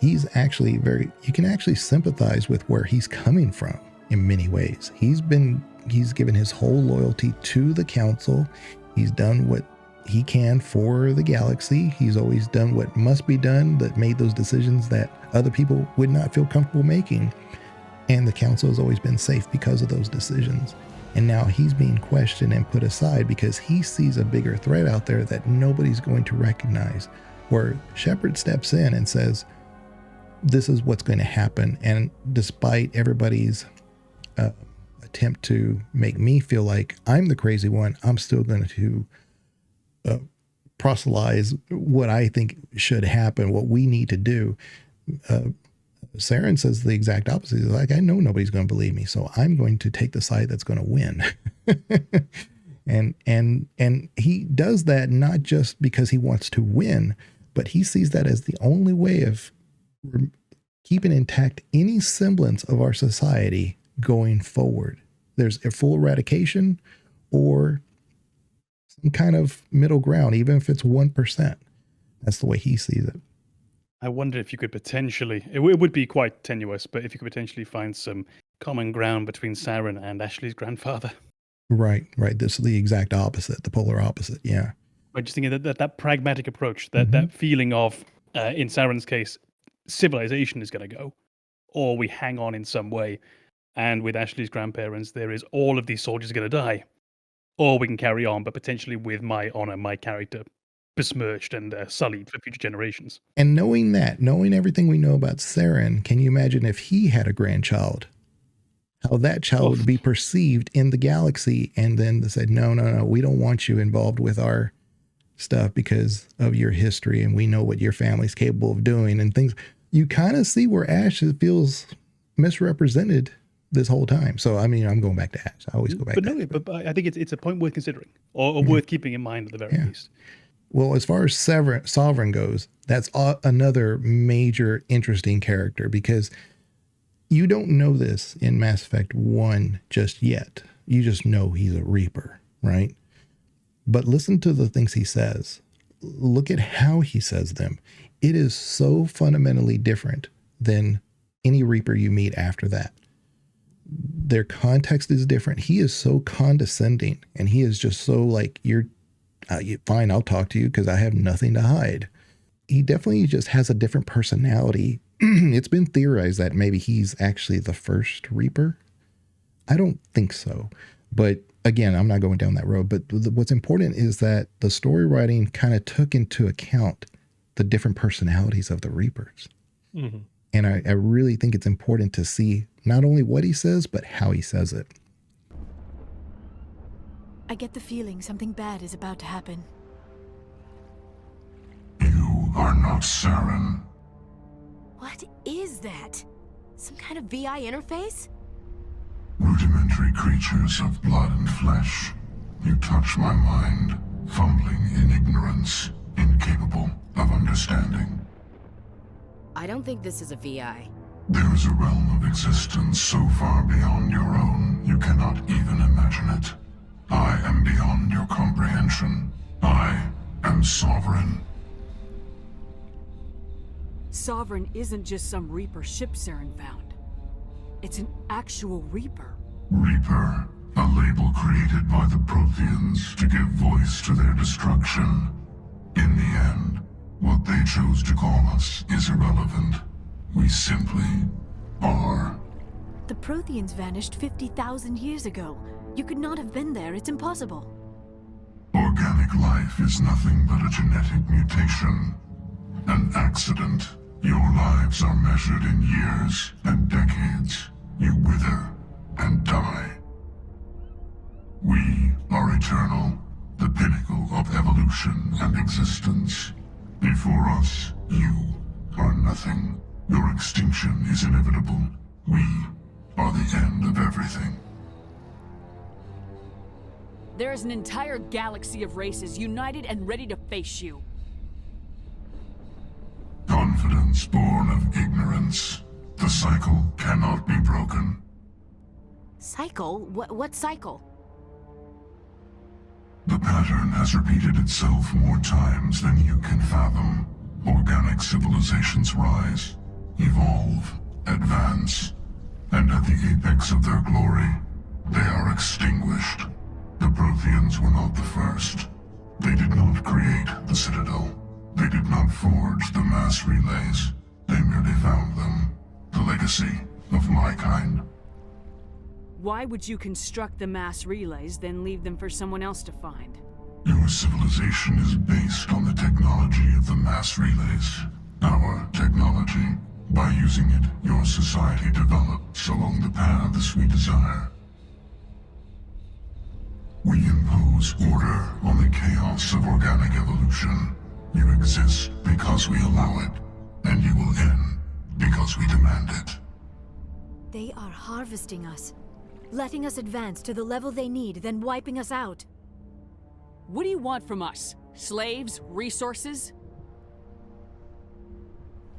He's actually you can actually sympathize with where he's coming from in many ways. He's given his whole loyalty to the council. He's done what he can for the galaxy. He's always done what must be done, that made those decisions that other people would not feel comfortable making. And the council has always been safe because of those decisions. And now he's being questioned and put aside because he sees a bigger threat out there that nobody's going to recognize, where Shephard steps in and says, this is what's going to happen. And despite everybody's attempt to make me feel like I'm the crazy one, I'm still going to proselytize what I think should happen, what we need to do. Saren says the exact opposite. He's like, I know nobody's going to believe me, so I'm going to take the side that's going to win. and he does that not just because he wants to win, but he sees that as the only way of keeping intact any semblance of our society going forward. There's a full eradication or some kind of middle ground, even if it's 1%. That's the way he sees it. I wonder if you could potentially, it would be quite tenuous, but if you could potentially find some common ground between Saren and Ashley's grandfather. Right. This is the exact opposite, the polar opposite, yeah. I'm just thinking that pragmatic approach, that feeling of, in Saren's case, civilization is going to go, or we hang on in some way, and with Ashley's grandparents, there is all of these soldiers are going to die, or we can carry on, but potentially with my honor, my character besmirched and sullied for future generations. And knowing everything we know about Saren, can you imagine if he had a grandchild? How that child would be perceived in the galaxy, and then they said, no, we don't want you involved with our stuff because of your history, and we know what your family's capable of doing and things. You kind of see where Ash feels misrepresented this whole time. So, I mean, I'm going back to Ash. I always go back to Ash. But I think it's a point worth considering, or worth keeping in mind at the very least. Well, as far as Sovereign goes, that's another major interesting character, because you don't know this in Mass Effect 1 just yet. You just know he's a Reaper, right? But listen to the things he says. Look at how he says them. It is so fundamentally different than any Reaper you meet after that. Their context is different. He is so condescending, and he is just so like, fine, I'll talk to you because I have nothing to hide. He definitely just has a different personality. It's been theorized that maybe he's actually the first Reaper. I don't think so. But again, I'm not going down that road. But what's important is that the story writing kind of took into account the different personalities of the Reapers. Mm-hmm. And I really think it's important to see not only what he says, but how he says it. I get the feeling something bad is about to happen. You are not Saren. What is that? Some kind of VI interface? Rudimentary creatures of blood and flesh. You touch my mind, fumbling in ignorance, incapable of understanding. I don't think this is a VI. There is a realm of existence so far beyond your own, you cannot even imagine it. I am beyond your comprehension. I and sovereign. Sovereign isn't just some Reaper ship Saren found. It's an actual Reaper. Reaper, a label created by the Protheans to give voice to their destruction. In the end, what they chose to call us is irrelevant. We simply are. The Protheans vanished 50,000 years ago. You could not have been there. It's impossible. Organic life is nothing but a genetic mutation. An accident. Your lives are measured in years and decades. You wither and die. We are eternal, the pinnacle of evolution and existence. Before us, you are nothing. Your extinction is inevitable. We are the end of everything. There is an entire galaxy of races united and ready to face you. Confidence born of ignorance. The cycle cannot be broken. Cycle? What cycle? The pattern has repeated itself more times than you can fathom. Organic civilizations rise, evolve, advance, and at the apex of their glory, they are extinguished. The Protheans were not the first. They did not create the Citadel. They did not forge the mass relays. They merely found them. The legacy of my kind. Why would you construct the mass relays, then leave them for someone else to find? Your civilization is based on the technology of the mass relays. Our technology. By using it, your society develops along the paths we desire. We impose order on the chaos of organic evolution. You exist because we allow it, and you will end because we demand it. They are harvesting us, letting us advance to the level they need, then wiping us out. What do you want from us? Slaves? Resources?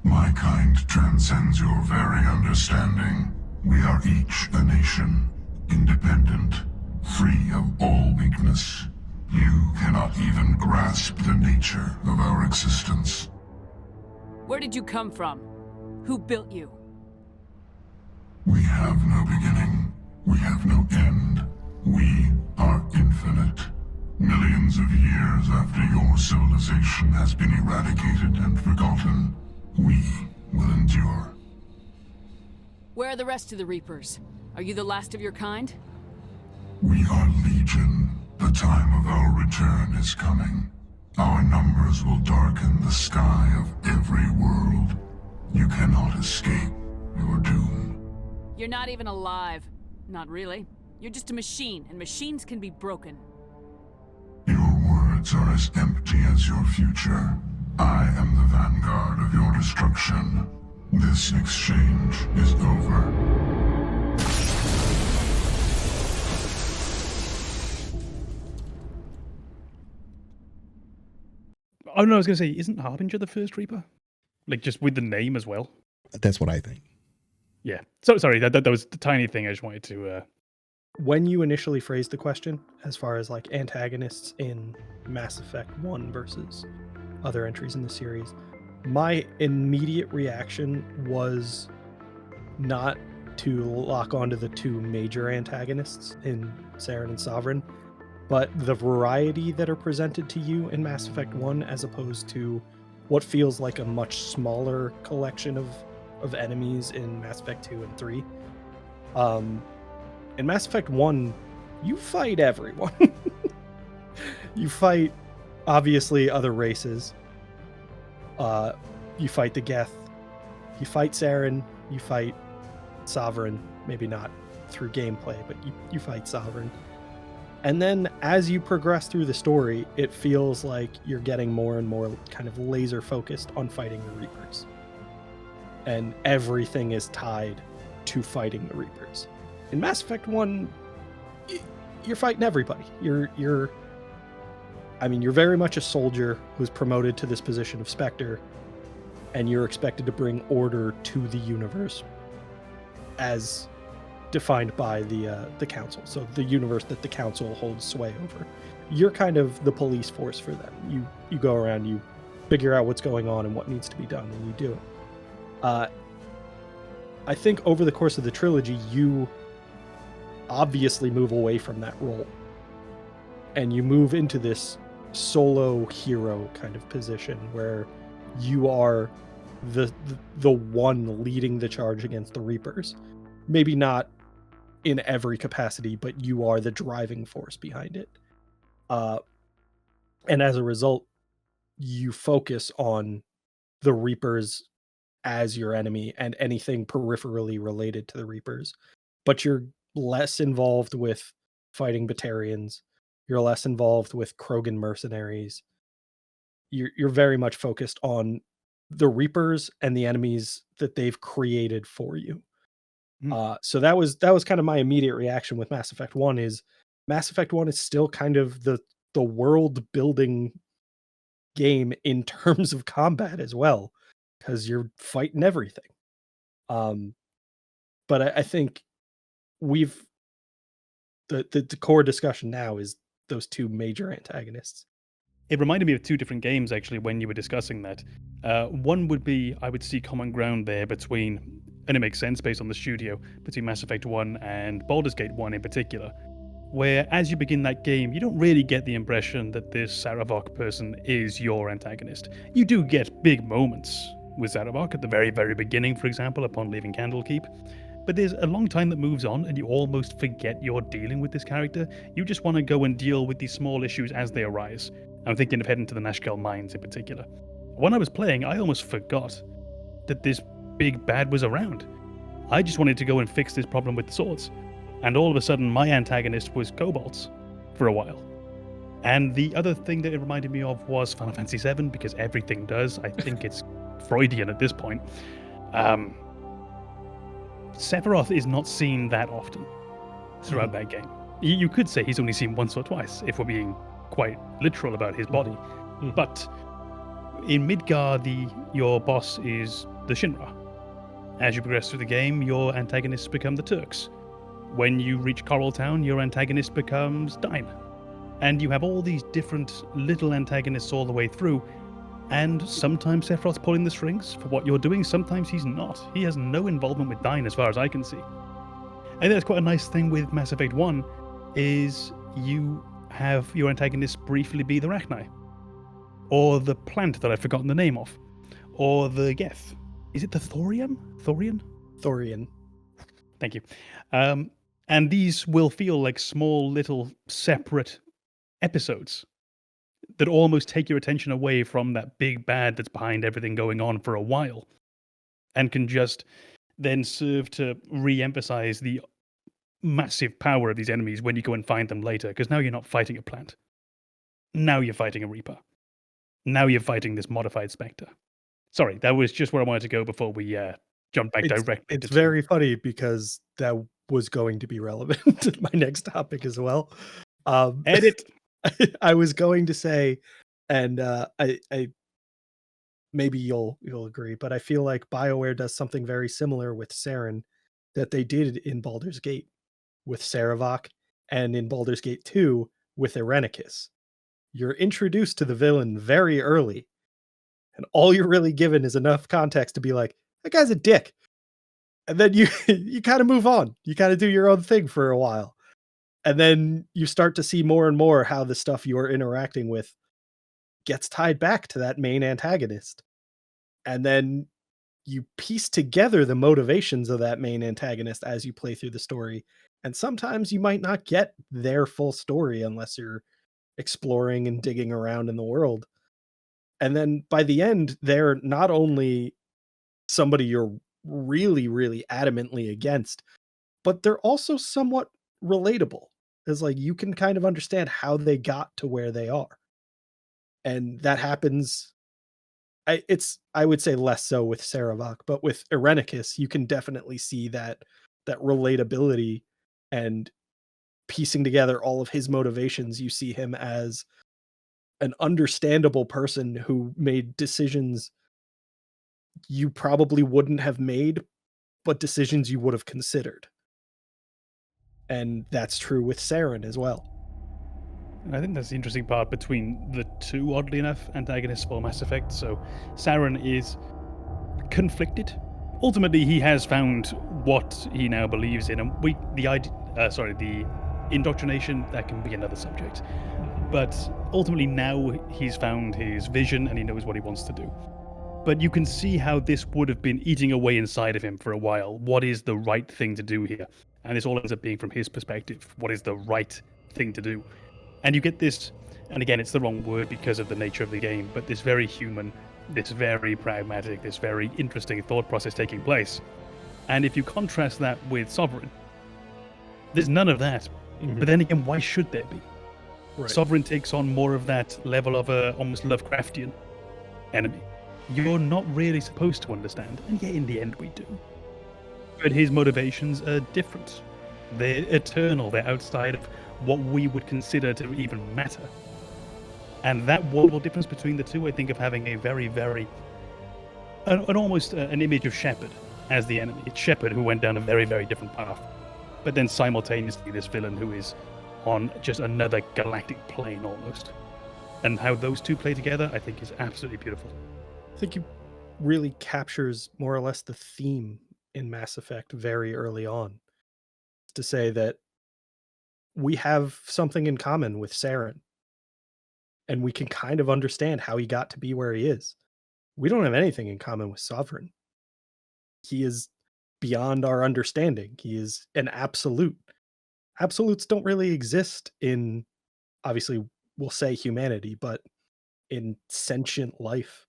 My kind transcends your very understanding. We are each a nation, independent, free of all weakness. You cannot even grasp the nature of our existence. Where did you come from? Who built you? We have no beginning. We have no end. We are infinite. Millions of years after your civilization has been eradicated and forgotten, we will endure. Where are the rest of the Reapers? Are you the last of your kind? We are Legion. The time of our return is coming. Our numbers will darken the sky of every world. You cannot escape your doom. You're not even alive. Not really. You're just a machine, and machines can be broken. Your words are as empty as your future. I am the Vanguard of your destruction. This exchange is over. Oh no, I was going to say, isn't Harbinger the first Reaper? Like, just with the name as well? That's what I think. Yeah. So sorry, that was the tiny thing I just wanted to... When you initially phrased the question, as far as like antagonists in Mass Effect 1 versus other entries in the series, my immediate reaction was not to lock onto the two major antagonists in Saren and Sovereign, but the variety that are presented to you in Mass Effect 1 as opposed to what feels like a much smaller collection of enemies in Mass Effect 2 and 3. In Mass Effect 1, you fight everyone. You fight, obviously, other races. You fight the Geth. You fight Saren. You fight Sovereign. Maybe not through gameplay, but you fight Sovereign. And then as you progress through the story, it feels like you're getting more and more kind of laser focused on fighting the Reapers. And everything is tied to fighting the Reapers. In Mass Effect 1, you're fighting everybody. You're very much a soldier who's promoted to this position of Spectre, and you're expected to bring order to the universe as defined by the Council. So the universe that the Council holds sway over. you're kind of the police force for them. You go around, you figure out what's going on and what needs to be done, and you do it. I think over the course of the trilogy, you obviously move away from that role, and you move into this solo hero kind of position where you are the one leading the charge against the Reapers. Maybe not in every capacity, but you are the driving force behind it. And as a result, you focus on the Reapers as your enemy and anything peripherally related to the Reapers. But you're less involved with fighting Batarians. You're less involved with Krogan mercenaries. You're very much focused on the Reapers and the enemies that they've created for you. So that was kind of my immediate reaction with Mass Effect 1 is Mass Effect 1 is still kind of the world building game in terms of combat as well, because you're fighting everything. But I think we've the core discussion now is those two major antagonists. It reminded me of two different games, actually, when you were discussing that. One would be, I would see common ground there between, and it makes sense based on the studio, between Mass Effect 1 and Baldur's Gate 1 in particular, where as you begin that game, you don't really get the impression that this Sarevok person is your antagonist. You do get big moments with Sarevok at the very, very beginning, for example, upon leaving Candlekeep. But there's a long time that moves on and you almost forget you're dealing with this character. You just want to go and deal with these small issues as they arise. I'm thinking of heading to the Nashkel mines in particular. When I was playing, I almost forgot that this big bad was around. I just wanted to go and fix this problem with the swords. And all of a sudden, my antagonist was kobolds for a while. And the other thing that it reminded me of was Final Fantasy VII, because everything does. I think it's Freudian at this point. Sephiroth is not seen that often throughout that game. You could say he's only seen once or twice, if we're being quite literal about his body. But in Midgar, your boss is the Shinra. As you progress through the game, your antagonists become the Turks. When you reach Coral Town, your antagonist becomes Dyne. And you have all these different little antagonists all the way through. And sometimes Sephiroth's pulling the strings for what you're doing, sometimes he's not. He has no involvement with Dyne as far as I can see. And that's quite a nice thing with Mass Effect 1, is you have your antagonist briefly be the Rachni. Or the plant that I've forgotten the name of. Or the Geth. Is it the Thorium? Thorian. Thank you. And these will feel like small little separate episodes that almost take your attention away from that big bad that's behind everything going on for a while, and can just then serve to re-emphasize the massive power of these enemies when you go and find them later, because now you're not fighting a plant. Now you're fighting a Reaper. Now you're fighting this modified Spectre. Sorry, that was just where I wanted to go before we jump back directly. It's very funny because that was going to be relevant to my next topic as well. Edit. I was going to say, and I maybe you'll agree, but I feel like BioWare does something very similar with Saren that they did in Baldur's Gate with Sarevok, and in Baldur's Gate 2 with Irenicus. You're introduced to the villain very early, and all you're really given is enough context to be like, that guy's a dick. And then you kind of move on. You kind of do your own thing for a while. And then you start to see more and more how the stuff you're interacting with gets tied back to that main antagonist. And then you piece together the motivations of that main antagonist as you play through the story. And sometimes you might not get their full story unless you're exploring and digging around in the world. And then by the end, they're not only somebody you're really, really adamantly against, but they're also somewhat relatable. It's like you can kind of understand how they got to where they are. And that happens. I would say less so with Sarevok, but with Irenicus, you can definitely see that relatability and piecing together all of his motivations. You see him as an understandable person who made decisions you probably wouldn't have made, but decisions you would have considered. And that's true with Saren as well. And I think that's the interesting part between the two, oddly enough, antagonists for Mass Effect. So Saren is conflicted. Ultimately, he has found what he now believes in, and the indoctrination, that can be another subject. But ultimately, now he's found his vision and he knows what he wants to do. But you can see how this would have been eating away inside of him for a while. What is the right thing to do here? And this all ends up being from his perspective. What is the right thing to do? And you get this, and again, it's the wrong word because of the nature of the game, but this very human, this very pragmatic, this very interesting thought process taking place. And if you contrast that with Sovereign, there's none of that. But then again, why should there be? Right. Sovereign takes on more of that level of a almost Lovecraftian enemy. You're not really supposed to understand, and yet in the end we do. But his motivations are different. They're eternal, they're outside of what we would consider to even matter. And that wonderful difference between the two, I think, of having a very, very, almost an image of Shephard as the enemy. It's Shephard who went down a very, very different path. But then simultaneously this villain who is on just another galactic plane almost. And how those two play together, I think, is absolutely beautiful. I think he really captures more or less the theme in Mass Effect very early on. To say that we have something in common with Saren. And we can kind of understand how he got to be where he is. We don't have anything in common with Sovereign. He is beyond our understanding. He is an absolute. Absolutes don't really exist in, obviously, we'll say humanity, but in sentient life.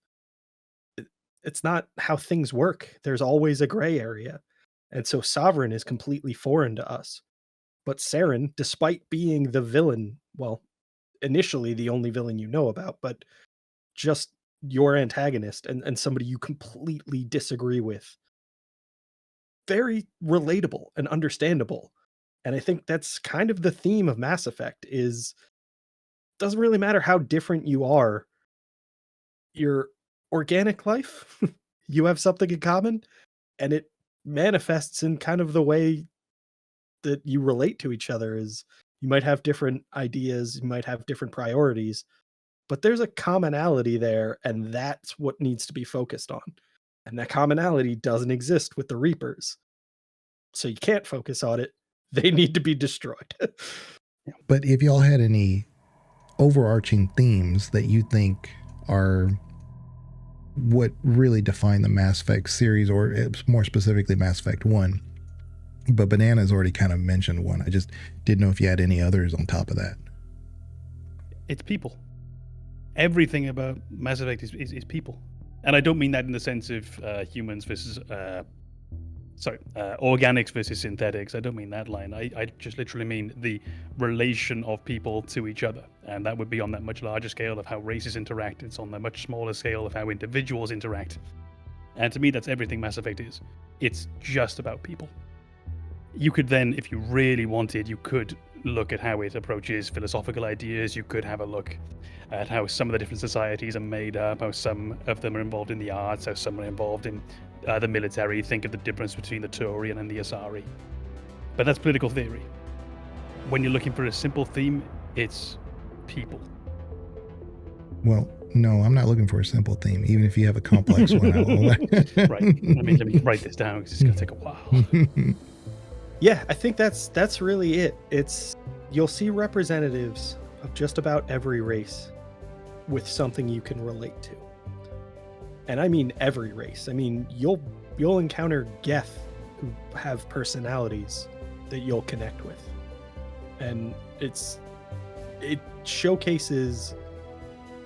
It's not how things work. There's always a gray area. And so Sovereign is completely foreign to us. But Saren, despite being the villain, well, initially the only villain you know about, but just your antagonist and somebody you completely disagree with, very relatable and understandable. And I think that's kind of the theme of Mass Effect is, doesn't really matter how different you are, your organic life, you have something in common, and it manifests in kind of the way that you relate to each other. Is you might have different ideas, you might have different priorities, but there's a commonality there, and that's what needs to be focused on. And that commonality doesn't exist with the Reapers. So you can't focus on it. They need to be destroyed. But if y'all had any overarching themes that you think are what really define the Mass Effect series, or more specifically Mass Effect 1, but Banana's already kind of mentioned one. I just didn't know if you had any others on top of that. It's people. Everything about Mass Effect is people. And I don't mean that in the sense of humans versus organics versus synthetics. I don't mean that line. I just literally mean the relation of people to each other. And that would be on that much larger scale of how races interact. It's on the much smaller scale of how individuals interact. And to me, that's everything Mass Effect is. It's just about people. You could then, if you really wanted, you could look at how it approaches philosophical ideas. You could have a look at how some of the different societies are made up, how some of them are involved in the arts, how some are involved in the military. Think of the difference between the Turian and the Asari. But that's political theory. When you're looking for a simple theme, it's people. Well, no, I'm not looking for a simple theme, even if you have a complex one. Right. Let me write this down because it's going to take a while. Yeah, I think that's really it. It's, you'll see representatives of just about every race with something you can relate to. And I mean every race. I mean, you'll encounter Geth who have personalities that you'll connect with. And it showcases,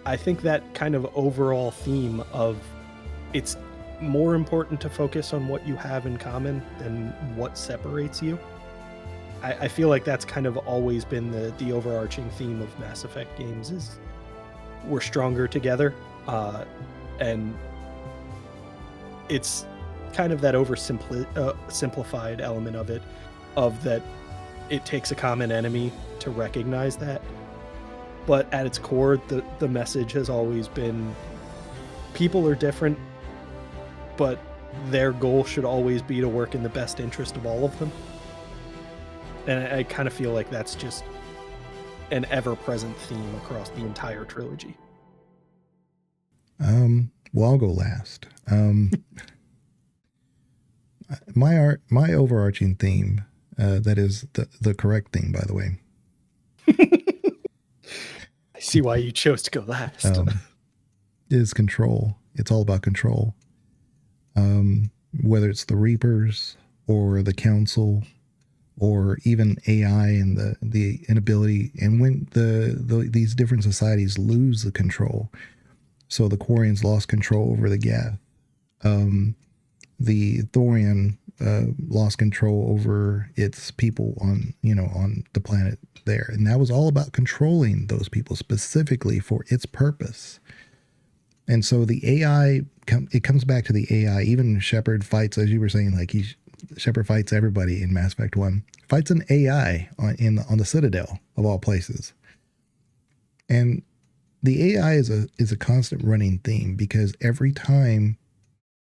I think, that kind of overall theme of, it's more important to focus on what you have in common than what separates you. I feel like that's kind of always been the overarching theme of Mass Effect games, is we're stronger together. And it's kind of that simplified element of it, of that it takes a common enemy to recognize that. But at its core, the message has always been, people are different, but their goal should always be to work in the best interest of all of them. And I kind of feel like that's just an ever-present theme across the entire trilogy? Well, I'll go last. My overarching theme, that is the correct theme, by the way. I see why you chose to go last. Is control. It's all about control. Whether it's the Reapers or the Council, or even AI and the inability, and when these different societies lose the control. So the Quarians lost control over the Geth. The Thorian lost control over its people on the planet there, and that was all about controlling those people specifically for its purpose. And so the AI, it comes back to the AI. Even Shephard fights, as you were saying, like Shephard fights everybody in Mass Effect 1. Fights an AI on the Citadel of all places. And the AI is a constant running theme, because every time,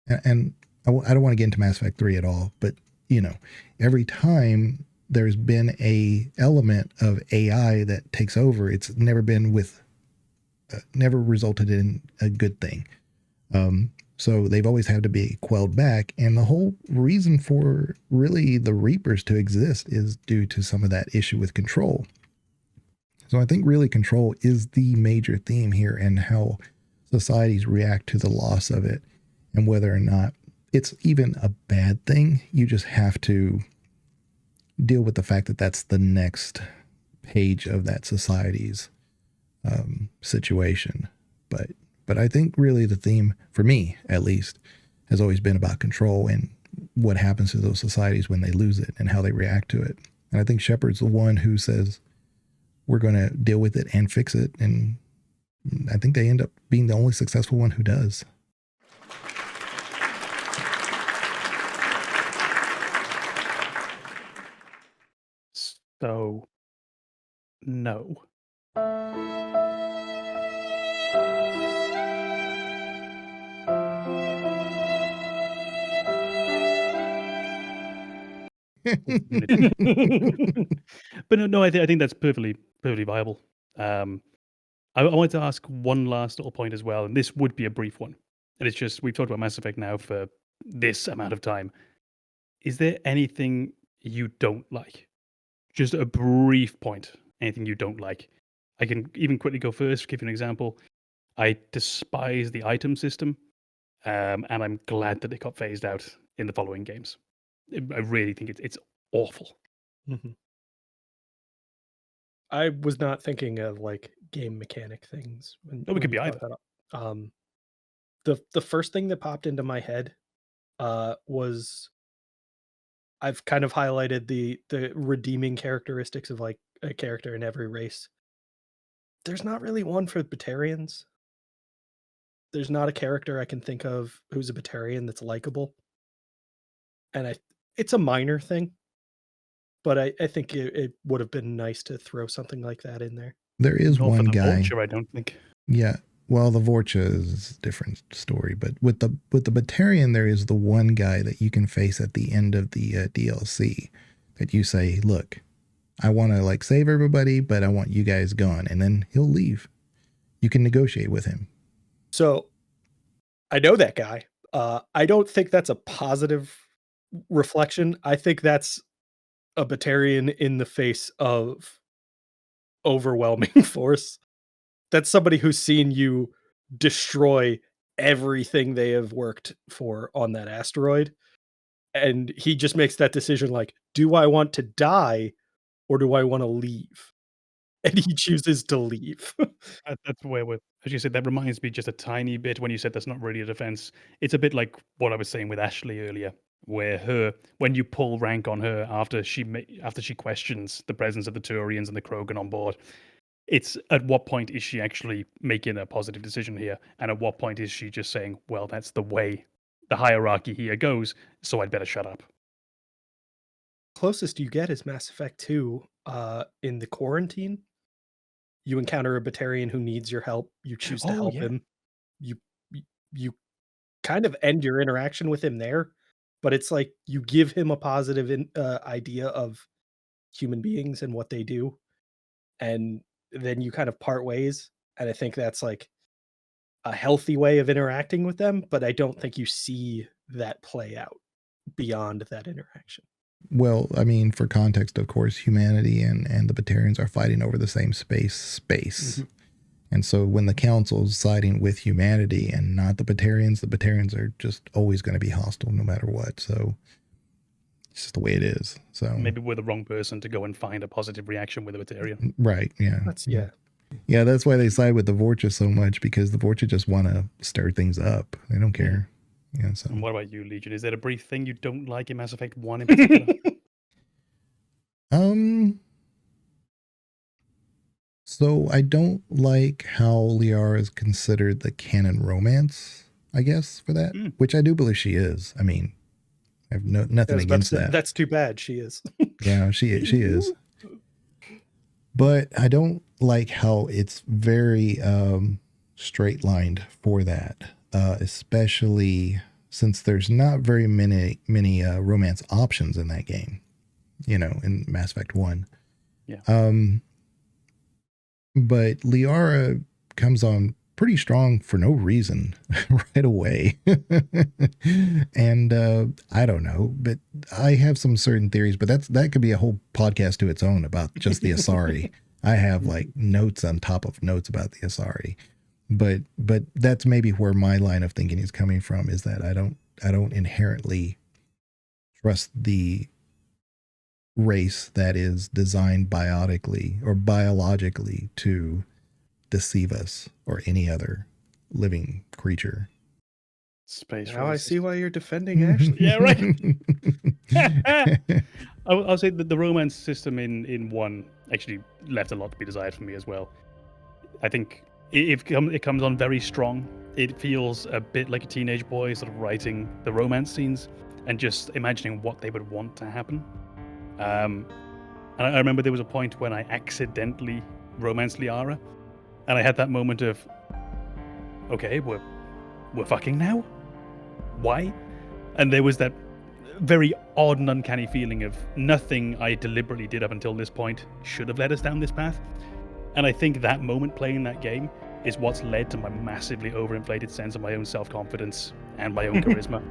and I don't want to get into Mass Effect 3 at all, but every time there's been a element of AI that takes over, it's never been never resulted in a good thing. So they've always had to be quelled back. And the whole reason for really the Reapers to exist is due to some of that issue with control. So I think really control is the major theme here, and how societies react to the loss of it, and whether or not it's even a bad thing. You just have to deal with the fact that that's the next page of that society's situation. But I think really the theme, for me at least, has always been about control and what happens to those societies when they lose it and how they react to it. And I think Shephard's the one who says, we're going to deal with it and fix it. And I think they end up being the only successful one who does. So, no. But no, I think that's perfectly viable. I wanted to ask one last little point as well, and this would be a brief one. And it's just, we've talked about Mass Effect now for this amount of time. Is there anything you don't like? Just a brief point. Anything you don't like? I can even quickly go first, give you an example. I despise the item system, and I'm glad that it got phased out in the following games. I really think it's awful. Mm-hmm. I was not thinking of like game mechanic things. No, it could be either. The first thing that popped into my head was, I've kind of highlighted the redeeming characteristics of like a character in every race. There's not really one for Batarians. There's not a character I can think of who's a Batarian that's likable. And it's a minor thing, but I think it would have been nice to throw something like that in there. There is Not one for the guy. Vulture, I don't think. Yeah. Well, the Vorcha is a different story, but with the Batarian, there is the one guy that you can face at the end of the DLC that you say, look, I want to like save everybody, but I want you guys gone. And then he'll leave. You can negotiate with him. So I know that guy. I don't think that's a positive reflection. I think that's a Batarian in the face of overwhelming force. That's somebody who's seen you destroy everything they have worked for on that asteroid. And he just makes that decision like, do I want to die or do I want to leave? And he chooses to leave. That's where, as you said, that reminds me just a tiny bit when you said that's not really a defense. It's a bit like what I was saying with Ashley earlier, where when you pull rank on her after she questions the presence of the Turians and the Krogan on board, it's at what point is she actually making a positive decision here? And at what point is she just saying, well, that's the way the hierarchy here goes, so I'd better shut up. Closest you get is Mass Effect 2. In the quarantine, you encounter a Batarian who needs your help. You choose to help him. You kind of end your interaction with him there, but it's like you give him a positive idea of human beings and what they do. and then you kind of part ways. And I think that's like a healthy way of interacting with them, but I don't think you see that play out beyond that interaction. Well, I mean, for context, of course, humanity and the Batarians are fighting over the same space. Mm-hmm. And so when the council's siding with humanity and not the Batarians are just always going to be hostile no matter what. So it's just the way it is. So maybe we're the wrong person to go and find a positive reaction with a Batarian. Right. Yeah. Yeah, that's why they side with the Vorcha so much, because the Vorcha just want to stir things up. They don't care. Yeah. So. And what about you, Legion? Is there a brief thing you don't like in Mass Effect 1 in particular? So I don't like how Liara is considered the canon romance, I guess, for that, which I do believe she is. I mean, I have nothing against that. That's too bad. She is. Yeah, she is. But I don't like how it's very straight lined for that, especially since there's not very many romance options in that game, in Mass Effect 1. Yeah. But Liara comes on pretty strong for no reason right away. And I don't know, but I have some certain theories, but that could be a whole podcast to its own about just the Asari. I have like notes on top of notes about the Asari, but that's maybe where my line of thinking is coming from, is that I don't inherently trust the race that is designed biotically or biologically to deceive us or any other living creature. Space. Now I see why you're defending Ashley. Yeah, right. I'll say that the romance system in 1 actually left a lot to be desired for me as well. I think it comes on very strong. It feels a bit like a teenage boy sort of writing the romance scenes and just imagining what they would want to happen. And I remember there was a point when I accidentally romanced Liara, and I had that moment of, okay, we're fucking now? Why? And there was that very odd and uncanny feeling of nothing I deliberately did up until this point should have led us down this path. And I think that moment playing that game is what's led to my massively overinflated sense of my own self-confidence and my own charisma.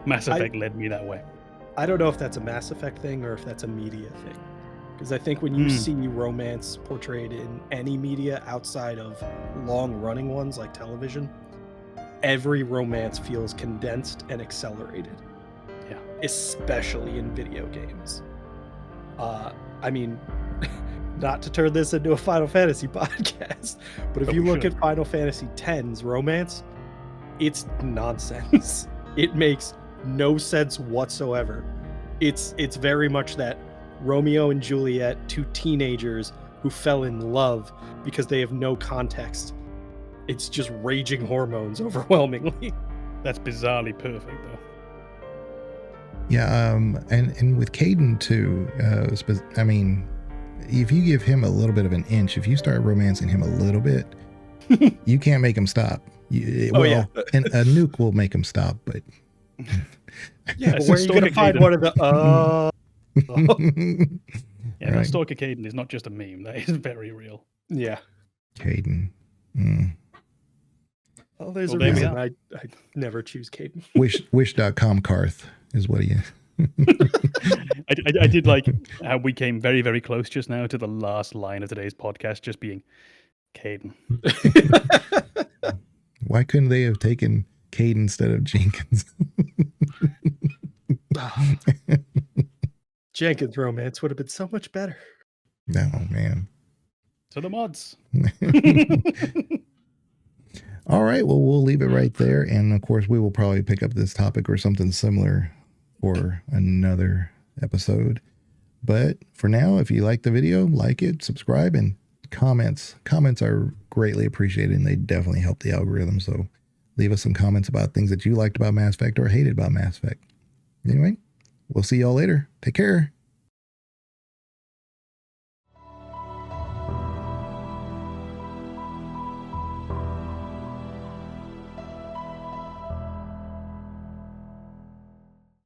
Mass Effect led me that way. I don't know if that's a Mass Effect thing or if that's a media thing. Because I think when you see romance portrayed in any media outside of long-running ones like television, every romance feels condensed and accelerated. Yeah. Especially in video games. I mean, not to turn this into a Final Fantasy podcast, but if you look at Final Fantasy X's romance, it's nonsense. It makes no sense whatsoever. It's very much that Romeo and Juliet, two teenagers who fell in love because they have no context. It's just raging hormones overwhelmingly. That's bizarrely perfect, though. Yeah, and with Caden too, I mean, if you give him a little bit of an inch, if you start romancing him a little bit, you can't make him stop. And a nuke will make him stop, but... Yeah, but where are you going to find one of the... Yeah, right. That Stalker Caden is not just a meme. That is very real. Yeah. Caden. Well, there's a reason I never choose Caden. Wish.com Karth is what he is. I did like how we came very, very close just now to the last line of today's podcast just being Caden. Why couldn't they have taken Caden instead of Jenkins? Jenkins' romance would have been so much better. No, man. To the mods. All right, well, we'll leave it right there. And of course, we will probably pick up this topic or something similar for another episode. But for now, if you like the video, like it, subscribe, and comments. Comments are greatly appreciated, and they definitely help the algorithm. So leave us some comments about things that you liked about Mass Effect or hated about Mass Effect. Anyway, we'll see y'all later. Take care.